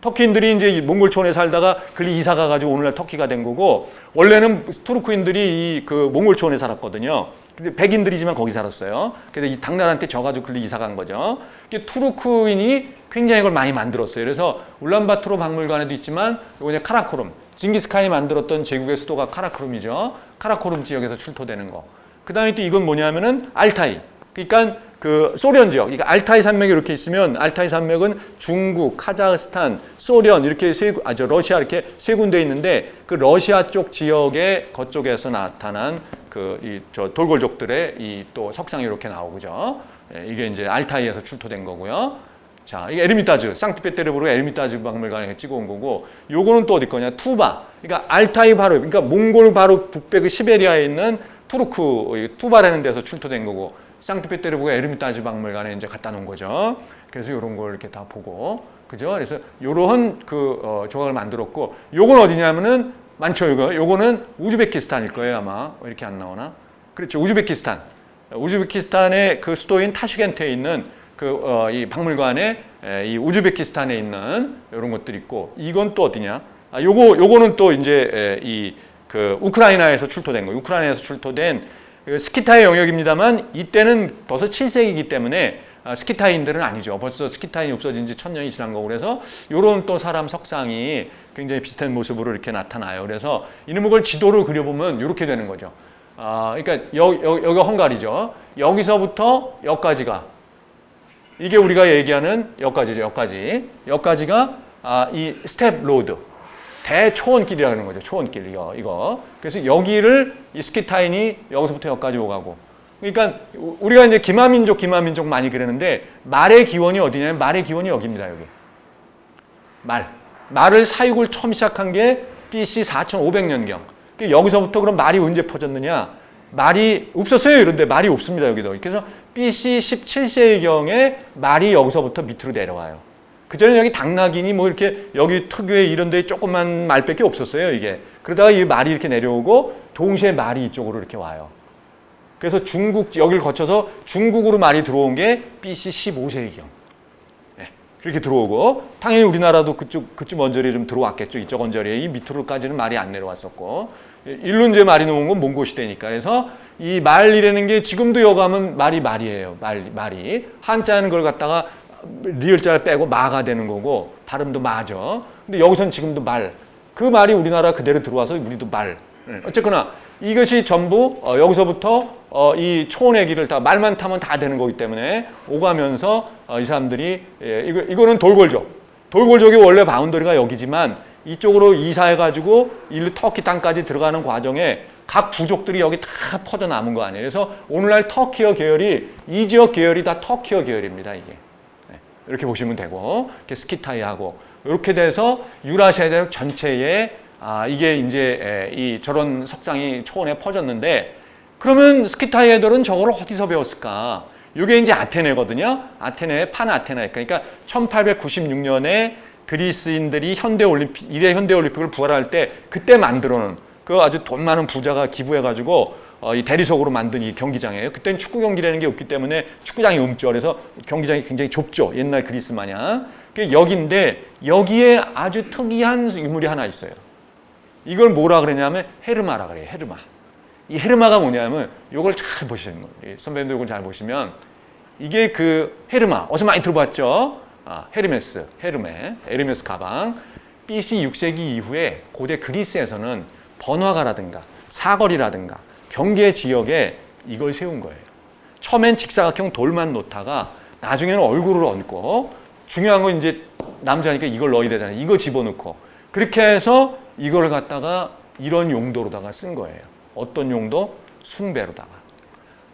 터키인들이 이제 몽골 초원에 살다가 이사 가가지고 오늘날 터키가 된 거고, 원래는 투르크인들이 몽골 초원에 살았거든요. 근데 백인들이지만 거기 살았어요. 그래서 이 당나라한테 져가지고 이사 간 거죠. 투르크인이 굉장히 이걸 많이 만들었어요. 그래서 울란바토르 박물관에도 있지만, 요거 이제 카라코룸. 징기스칸이 만들었던 제국의 수도가 카라코룸이죠. 카라코룸 지역에서 출토되는 거. 그 다음에 또 이건 뭐냐면은 알타이. 그러니까 소련 지역. 그러니까 알타이 산맥이 이렇게 있으면 알타이 산맥은 중국, 카자흐스탄, 소련 이렇게 러시아 이렇게 세 군데 있는데 러시아 쪽 지역의 그쪽에서 나타난 돌골족들의 또 석상이 이렇게 나오고죠. 이게 이제 알타이에서 출토된 거고요. 자, 이게 에르미타즈, 상트페테르부르크 에르미타즈 박물관에 찍어온 거고, 요거는 또 어디 거냐? 투바. 그러니까 알타이 바로, 그러니까 몽골 바로 북백 시베리아에 있는 투바라는 데서 출토된 거고, 상트페테르부르크 에르미타즈 박물관에 이제 갖다 놓은 거죠. 그래서 요런 걸 이렇게 다 보고, 그죠? 그래서 요런 조각을 만들었고, 요건 어디냐면은 많죠, 이거. 요거는 우즈베키스탄일 거예요, 아마. 왜 이렇게 안 나오나? 그렇죠, 우즈베키스탄. 우즈베키스탄의 수도인 타슈겐트에 있는 이 박물관에 이 우즈베키스탄에 있는 이런 것들이 있고, 이건 또 어디냐? 요거는 또 이제 우크라이나에서 출토된 거예요. 우크라이나에서 출토된 스키타이 영역입니다만 이때는 벌써 7세기이기 때문에 스키타이인들은 아니죠. 벌써 스키타이이 없어진 지 1000년이 지난 거고, 그래서 요런 또 사람 석상이 굉장히 비슷한 모습으로 이렇게 나타나요. 그래서 이놈의 걸 지도를 그려보면 이렇게 되는 거죠. 그러니까 여기가 헝가리죠. 여기서부터 여기까지가 이게 우리가 얘기하는 여기까지죠. 여기까지가 이 스텝 로드. 대초원길이라는 거죠. 초원길 이거. 그래서 여기를 이 스키타인이 여기서부터 여기까지 오가고. 그러니까 우리가 이제 기마민족 많이 그러는데 말의 기원이 어디냐면 말의 기원이 여기입니다. 여기. 말을 사육을 처음 시작한 게 BC 4500년경. 여기서부터 그럼 말이 언제 퍼졌느냐? 말이 없었어요. 이런데 말이 없습니다. 여기도. 그래서 BC 17세경에 말이 여기서부터 밑으로 내려와요. 그전에 여기 당나귀니 뭐 이렇게 여기 특유의 이런 데 조그만 말밖에 없었어요. 이게. 그러다가 이 말이 이렇게 내려오고 동시에 말이 이쪽으로 이렇게 와요. 그래서 중국, 여기를 거쳐서 중국으로 말이 들어온 게 BC 15세기경. 네, 그렇게 들어오고, 당연히 우리나라도 그쪽 언저리에 좀 들어왔겠죠. 이쪽 언저리에. 이 밑으로까지는 말이 안 내려왔었고. 일로 이제 말이 나온 건 몽고 시대니까. 그래서 이 말이라는 게 지금도 여기 하면 말이에요. 말이. 한자는 걸 갖다가 리을자를 빼고 마가 되는 거고, 발음도 마죠. 근데 여기서는 지금도 말. 그 말이 우리나라 그대로 들어와서 우리도 말. 어쨌거나 이것이 전부 여기서부터 이 초원의 길을 다 말만 타면 다 되는 거기 때문에 오가면서 이 사람들이 이거는 돌골족이 원래 바운더리가 여기지만 이쪽으로 이사해가지고 일로 터키 땅까지 들어가는 과정에 각 부족들이 여기 다 퍼져 남은 거 아니에요. 그래서 오늘날 터키어 계열이 이 지역 계열이 다 터키어 계열입니다. 이게 이렇게 보시면 되고 이렇게 스키타이하고 이렇게 돼서 유라시아 대륙 전체에 이게 이제 이 저런 석상이 초원에 퍼졌는데 그러면 스키타이 애들은 저걸 어디서 배웠을까? 이게 이제 아테네거든요. 아테네 판아테네. 그러니까 1896년에 그리스인들이 일회 현대올림픽을 부활할 때 그때 만들어놓은 그 아주 돈 많은 부자가 기부해가지고 이 대리석으로 만든 이 경기장이에요. 그때는 축구 경기라는 게 없기 때문에 축구장이 없죠. 그래서 경기장이 굉장히 좁죠. 옛날 그리스 마냥. 여기인데 여기에 아주 특이한 유물이 하나 있어요. 이걸 뭐라 그러냐면 헤르마라 그래요. 헤르마. 이 헤르마가 뭐냐면 이걸 잘 보시는 거예요. 선배님들 이걸 잘 보시면 이게 그 헤르마. 어디서 많이 들어봤죠? 헤르메스 가방. BC 6세기 이후에 고대 그리스에서는 번화가라든가 사거리라든가 경계 지역에 이걸 세운 거예요. 처음엔 직사각형 돌만 놓다가 나중에는 얼굴을 얹고 중요한 건 이제 남자니까 이걸 넣어야 되잖아요. 이거 집어넣고 그렇게 해서 이걸 갖다가 이런 용도로다가 쓴 거예요. 어떤 용도? 숭배로다가.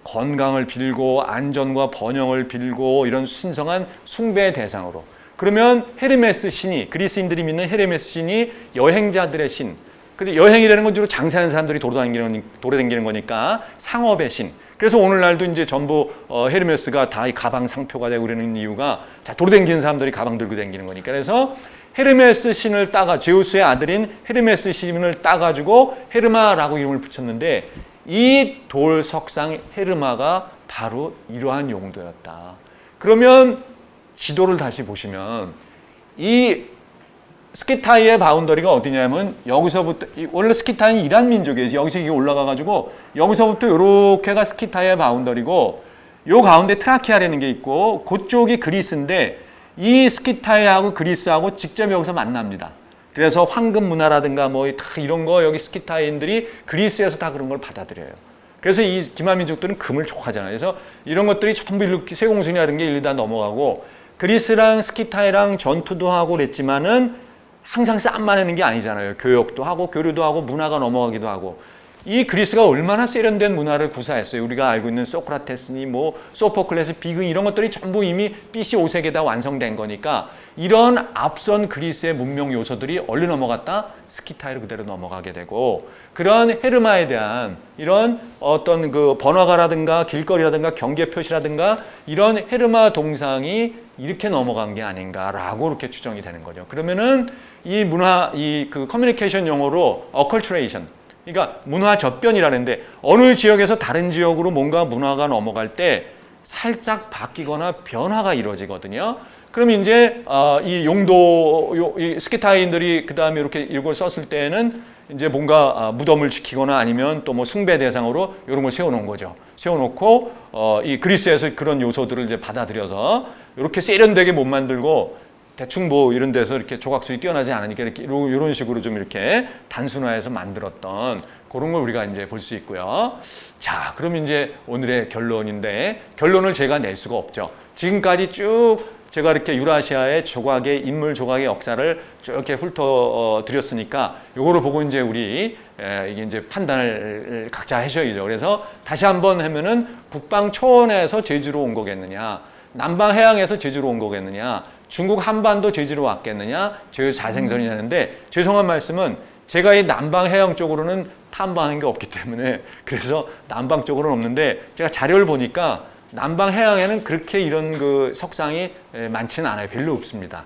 건강을 빌고 안전과 번영을 빌고 이런 신성한 숭배의 대상으로. 그러면 헤르메스 신이 그리스인들이 믿는 헤르메스 신이 여행자들의 신. 근데 여행이라는 건 주로 장사하는 사람들이 돌아다니는 거니까 상업의 신. 그래서 오늘날도 이제 전부 헤르메스가 다 이 가방 상표가 되고 그러는 이유가 다 돌아다니는 사람들이 가방 들고 다니는 거니까. 그래서 헤르메스 신을 제우스의 아들인 헤르메스 신을 따가지고 헤르마라고 이름을 붙였는데 이 돌 석상 헤르마가 바로 이러한 용도였다. 그러면 지도를 다시 보시면 이 스키타이의 바운더리가 어디냐면 여기서부터 원래 스키타이는 이란 민족이에요. 여기서 이게 올라가가지고 여기서부터 이렇게가 스키타이의 바운더리고 요 가운데 트라키아라는 게 있고 그쪽이 그리스인데 이 스키타이하고 그리스하고 직접 여기서 만납니다. 그래서 황금 문화라든가 뭐 다 이런 거 여기 스키타이인들이 그리스에서 다 그런 걸 받아들여요. 그래서 이 기마민족들은 금을 좋아하잖아요. 그래서 이런 것들이 전부 일로 세공순이라는 게 일로 다 넘어가고 그리스랑 스키타이랑 전투도 하고 그랬지만은 항상 쌈만 하는 게 아니잖아요. 교역도 하고 교류도 하고 문화가 넘어가기도 하고 이 그리스가 얼마나 세련된 문화를 구사했어요. 우리가 알고 있는 소크라테스니 뭐 소포클레스, 비근 이런 것들이 전부 이미 BC 5세기에 다 완성된 거니까 이런 앞선 그리스의 문명 요소들이 얼른 넘어갔다 스키타이로 그대로 넘어가게 되고 그런 헤르마에 대한 이런 어떤 그 번화가라든가 길거리라든가 경계 표시라든가 이런 헤르마 동상이 이렇게 넘어간 게 아닌가라고 이렇게 추정이 되는 거죠. 그러면은 이 문화, 그 커뮤니케이션 용어로 어컬트레이션, 그러니까 문화 접변이라는데 어느 지역에서 다른 지역으로 뭔가 문화가 넘어갈 때 살짝 바뀌거나 변화가 이루어지거든요. 그럼 이제 이 용도, 이 스키타이인들이 그 다음에 이렇게 이걸 썼을 때는 이제 뭔가 무덤을 지키거나 아니면 또 뭐 숭배 대상으로 이런 걸 세워놓은 거죠. 세워놓고 이 그리스에서 그런 요소들을 이제 받아들여서 이렇게 세련되게 못 만들고 대충 뭐 이런 데서 이렇게 조각술이 뛰어나지 않으니까 이렇게 이런 식으로 좀 이렇게 단순화해서 만들었던 그런 걸 우리가 이제 볼 수 있고요. 자, 그럼 이제 오늘의 결론인데, 결론을 제가 낼 수가 없죠. 지금까지 쭉 제가 이렇게 유라시아의 조각의 인물 조각의 역사를 쭉 이렇게 훑어 드렸으니까 요거를 보고 이제 우리 이게 이제 판단을 각자 하셔야죠. 그래서 다시 한번 하면은 북방 초원에서 제주로 온 거겠느냐, 남방 해양에서 제주로 온 거겠느냐, 중국 한반도 제주로 왔겠느냐, 제주 자생선이냐는데, 죄송한 말씀은 제가 이 남방 해양 쪽으로는 탐방한 게 없기 때문에, 그래서 남방 쪽으로는 없는데, 제가 자료를 보니까 남방 해양에는 그렇게 이런 그 석상이 많지는 않아요. 별로 없습니다.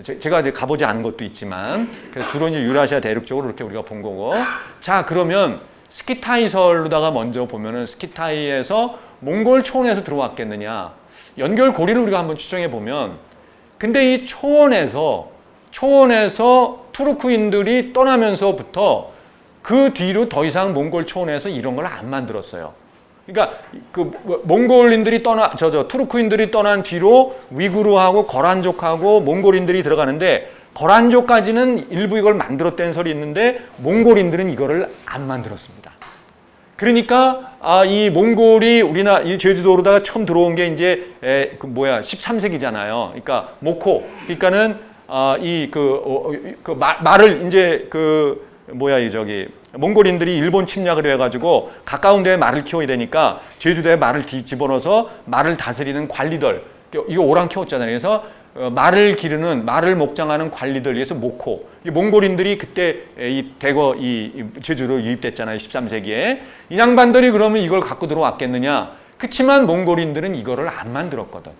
제가 이제 가보지 않은 것도 있지만, 그래서 주로 이제 유라시아 대륙 쪽으로 이렇게 우리가 본 거고. 자, 그러면 스키타이설로다가 먼저 보면은 스키타이에서 몽골 초원에서 들어왔겠느냐, 연결 고리를 우리가 한번 추정해 보면, 근데 이 초원에서 투르크인들이 떠나면서부터 그 뒤로 더 이상 몽골 초원에서 이런 걸 안 만들었어요. 그러니까 그 몽골인들이 투르크인들이 떠난 뒤로 위구르하고 거란족하고 몽골인들이 들어가는데, 거란족까지는 일부 이걸 만들었다는 설이 있는데 몽골인들은 이거를 안 만들었습니다. 그러니까 이 몽골이 이 제주도로다가 처음 들어온 게 이제 13세기잖아요. 그러니까 모코, 그러니까는 말을 이제 몽골인들이 일본 침략을 해가지고 가까운 데에 말을 키워야 되니까 제주도에 말을 집어넣어서 말을 다스리는 관리들, 이거 오랑 키웠잖아요. 그래서 말을 기르는, 말을 목장하는 관리들, 위해서 모코. 몽골인들이 그때 대거 제주도로 유입됐잖아요. 13세기에. 이 양반들이 그러면 이걸 갖고 들어왔겠느냐. 그치만 몽골인들은 이거를 안 만들었거든.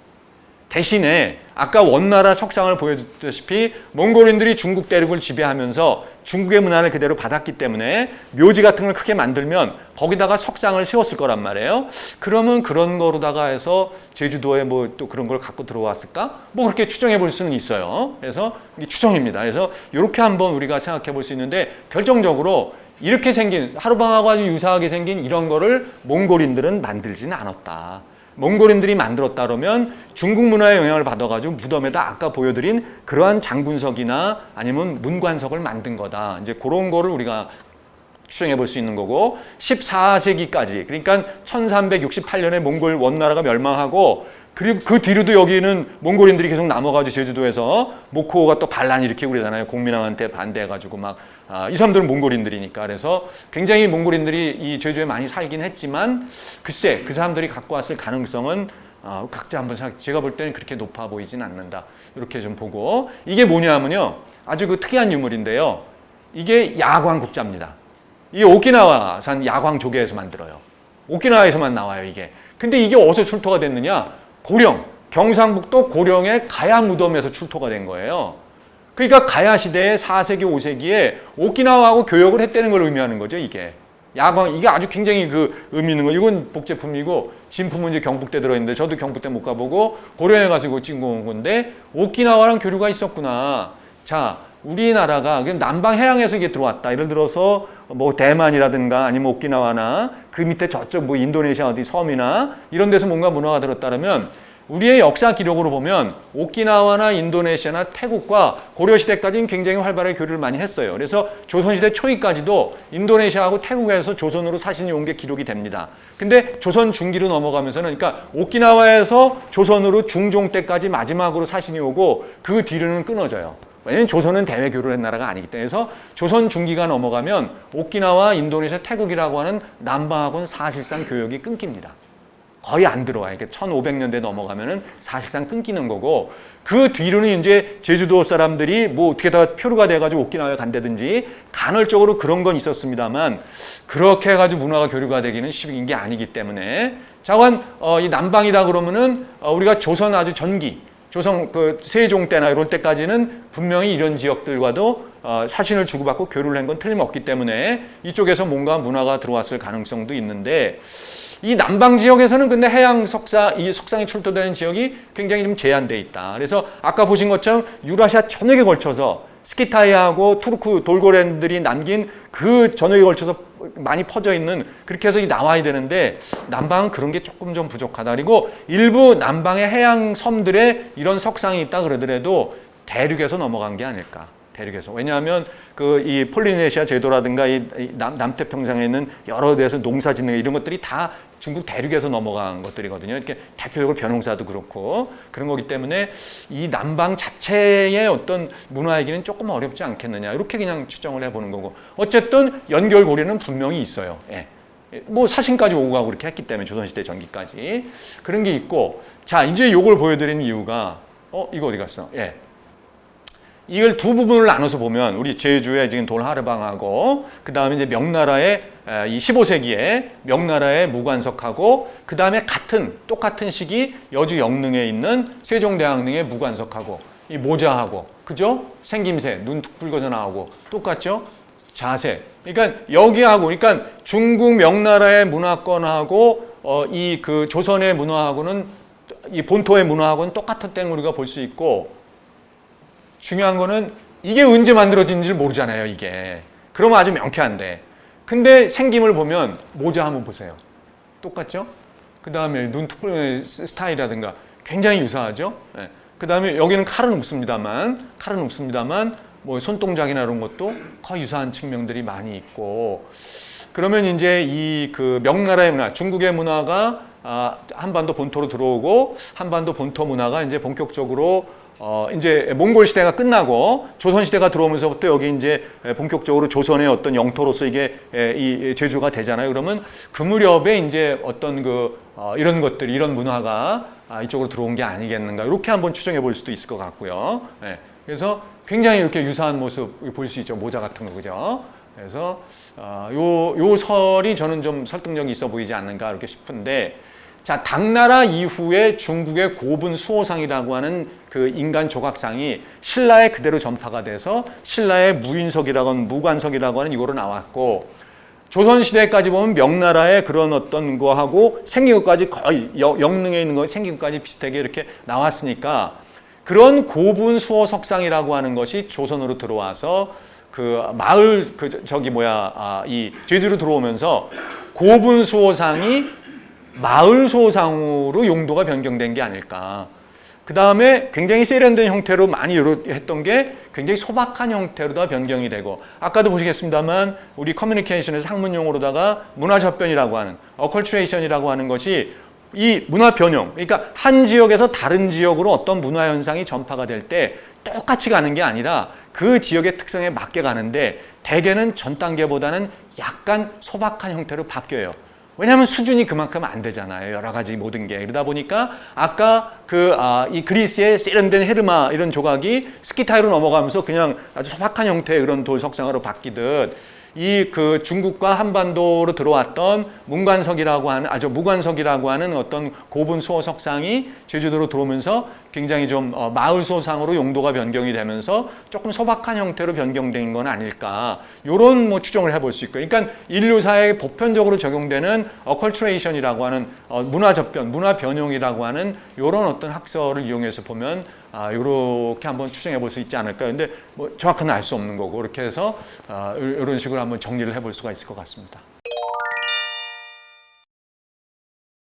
대신에 아까 원나라 석상을 보여줬다시피 몽골인들이 중국 대륙을 지배하면서 중국의 문화를 그대로 받았기 때문에 묘지 같은 걸 크게 만들면 거기다가 석상을 세웠을 거란 말이에요. 그러면 그런 거로다가 해서 제주도에 뭐 또 그런 걸 갖고 들어왔을까? 뭐 그렇게 추정해 볼 수는 있어요. 그래서 이게 추정입니다. 그래서 이렇게 한번 우리가 생각해 볼 수 있는데, 결정적으로 이렇게 생긴, 하루방하고 아주 유사하게 생긴 이런 거를 몽골인들은 만들지는 않았다. 몽골인들이 만들었다 그러면 중국 문화의 영향을 받아가지고 무덤에다 아까 보여드린 그러한 장군석이나 아니면 문관석을 만든 거다. 이제 그런 거를 우리가 추정해 볼 수 있는 거고, 14세기까지, 그러니까 1368년에 몽골 원나라가 멸망하고, 그리고 그 뒤로도 여기는 몽골인들이 계속 남아가지고 제주도에서 모코가 또 반란 일으키고 그러잖아요. 공민왕한테 반대해가지고 이 사람들은 몽골인들이니까. 그래서 굉장히 몽골인들이 이 제주에 많이 살긴 했지만, 글쎄 그 사람들이 갖고 왔을 가능성은 각자 한번 제가 볼 때는 그렇게 높아 보이진 않는다. 이렇게 좀 보고, 이게 뭐냐면요, 아주 그 특이한 유물인데요, 이게 야광 국자입니다. 이 오키나와산 야광 조개에서 만들어요. 오키나와에서만 나와요, 이게. 근데 이게 어디서 출토가 됐느냐? 고령, 경상북도 고령의 가야 무덤에서 출토가 된 거예요. 그러니까 가야 시대에 4세기, 5세기에 오키나와하고 교역을 했다는 걸 의미하는 거죠, 이게. 야광, 이게 아주 굉장히 그 의미 있는 거. 이건 복제품이고, 진품은 이제 경북대 들어있는데, 저도 경북대 못 가보고 고령에 가서 이거 찍어 온 건데, 오키나와랑 교류가 있었구나. 자, 우리나라가 남방 해양에서 이게 들어왔다. 예를 들어서 뭐 대만이라든가 아니면 오키나와나 그 밑에 저쪽 뭐 인도네시아 어디 섬이나 이런 데서 뭔가 문화가 들었다면, 우리의 역사 기록으로 보면 오키나와나 인도네시아나 태국과 고려시대까지는 굉장히 활발하게 교류를 많이 했어요. 그래서 조선시대 초기까지도 인도네시아하고 태국에서 조선으로 사신이 온 게 기록이 됩니다. 근데 조선 중기로 넘어가면서는, 그러니까 오키나와에서 조선으로 중종 때까지 마지막으로 사신이 오고 그 뒤로는 끊어져요. 왜냐하면 조선은 대외 교류를 한 나라가 아니기 때문에. 그래서 조선 중기가 넘어가면 오키나와, 인도네시아, 태국이라고 하는 남방하고는 사실상 교역이 끊깁니다. 거의 안 들어와요. 그러니까 1500년대 넘어가면은 사실상 끊기는 거고, 그 뒤로는 이제 제주도 사람들이 뭐 어떻게 다 표류가 돼가지고 오키나와에 간다든지 간헐적으로 그런 건 있었습니다만, 그렇게 해가지고 문화가 교류가 되기는 쉽은 게 아니기 때문에. 자관 이 남방이다 그러면은 우리가 조선 아주 전기, 조선 그 세종 때나 이런 때까지는 분명히 이런 지역들과도 사신을 주고받고 교류를 한 건 틀림없기 때문에 이쪽에서 뭔가 문화가 들어왔을 가능성도 있는데, 이 남방 지역에서는 근데 해양 이 석상이 출토되는 지역이 굉장히 좀 제한되어 있다. 그래서 아까 보신 것처럼 유라시아 전역에 걸쳐서 스키타이하고 투르크 돌고래들이 남긴 그 전역에 걸쳐서 많이 퍼져 있는, 그렇게 해서 나와야 되는데 남방은 그런 게 조금 좀 부족하다. 그리고 일부 남방의 해양 섬들에 이런 석상이 있다 그러더라도 대륙에서 넘어간 게 아닐까. 대륙에서. 왜냐하면 그 이 폴리네시아 제도라든가 이 남태평양에 있는 여러 데서 농사 짓는 이런 것들이 다 중국 대륙에서 넘어간 것들이거든요. 이렇게 대표적으로 벼농사도 그렇고 그런 거기 때문에 이 남방 자체의 어떤 문화 얘기는 조금 어렵지 않겠느냐 이렇게 그냥 추정을 해보는 거고 어쨌든 연결고리는 분명히 있어요. 예. 뭐 사신까지 오고 가고 그렇게 했기 때문에 조선시대 전기까지 그런 게 있고 자 이제 요걸 보여드리는 이유가 이거 어디 갔어? 예. 이걸 두 부분을 나눠서 보면 우리 제주의 지금 돌하르방하고 그 다음에 이제 명나라의 이 15세기에 명나라의 무관석하고 그 다음에 똑같은 시기 여주 영릉에 있는 세종대왕릉의 무관석하고 이 모자하고 그죠? 생김새 눈 툭 붉어져 나오고 똑같죠? 자세. 그러니까 여기하고 그러니까 중국 명나라의 문화권하고 이 그 조선의 문화하고는 이 본토의 문화하고는 똑같은 땡 우리가 볼 수 있고 중요한 거는 이게 언제 만들어진지 모르잖아요, 이게. 그러면 아주 명쾌한데. 근데 생김을 보면 모자 한번 보세요. 똑같죠? 그 다음에 눈 툭 스타일이라든가 굉장히 유사하죠? 네. 그 다음에 여기는 칼은 없습니다만 뭐 손동작이나 이런 것도 거의 유사한 측면들이 많이 있고 그러면 이제 이 그 명나라의 문화, 중국의 문화가 한반도 본토로 들어오고 한반도 본토 문화가 이제 본격적으로 이제 몽골 시대가 끝나고 조선 시대가 들어오면서부터 여기 이제 본격적으로 조선의 어떤 영토로서 이게 이 제주가 되잖아요. 그러면 그 무렵에 이제 어떤 이런 것들, 이런 문화가 이쪽으로 들어온 게 아니겠는가 이렇게 한번 추정해 볼 수도 있을 것 같고요. 네. 그래서 굉장히 이렇게 유사한 모습 볼 수 있죠. 모자 같은 거 그죠? 그래서 요 설이 저는 좀 설득력이 있어 보이지 않는가 이렇게 싶은데. 자, 당나라 이후에 중국의 고분 수호상이라고 하는 그 인간 조각상이 신라에 그대로 전파가 돼서 신라의 무인석이라고 하는 무관석이라고 하는 이거로 나왔고 조선시대까지 보면 명나라의 그런 어떤 거하고 생긴 것까지 거의 영릉에 있는 거 생긴 것까지 비슷하게 이렇게 나왔으니까 그런 고분 수호 석상이라고 하는 것이 조선으로 들어와서 그 마을 이 제주로 들어오면서 고분 수호상이 마을 소상으로 용도가 변경된 게 아닐까. 그 다음에 굉장히 세련된 형태로 많이 했던 게 굉장히 소박한 형태로 다 변경이 되고 아까도 보시겠습니다만 우리 커뮤니케이션에서 학문용어로다가 문화접변이라고 하는 어컬츄레이션이라고 하는 것이 이 문화 변형 그러니까 한 지역에서 다른 지역으로 어떤 문화 현상이 전파가 될 때 똑같이 가는 게 아니라 그 지역의 특성에 맞게 가는데 대개는 전 단계보다는 약간 소박한 형태로 바뀌어요. 왜냐하면 수준이 그만큼 안 되잖아요. 여러 가지 모든 게. 그러다 보니까 아까 이 그리스의 세련된 헤르마 이런 조각이 스키타이로 넘어가면서 그냥 아주 소박한 형태의 그런 돌 석상으로 바뀌듯 이 그 중국과 한반도로 들어왔던 무관석이라고 하는 어떤 고분 수호 석상이 제주도로 들어오면서 굉장히 좀 마을 소상으로 용도가 변경이 되면서 조금 소박한 형태로 변경된 건 아닐까 이런 뭐 추정을 해볼 수 있고요. 그러니까 인류사에 보편적으로 적용되는 어컬츄레이션이라고 하는 문화 접변, 문화 변형이라고 하는 이런 어떤 학설을 이용해서 보면 이렇게 한번 추정해 볼 수 있지 않을까. 근데 뭐 정확한 알 수 없는 거고 이렇게 해서 이런 식으로 한번 정리를 해볼 수가 있을 것 같습니다.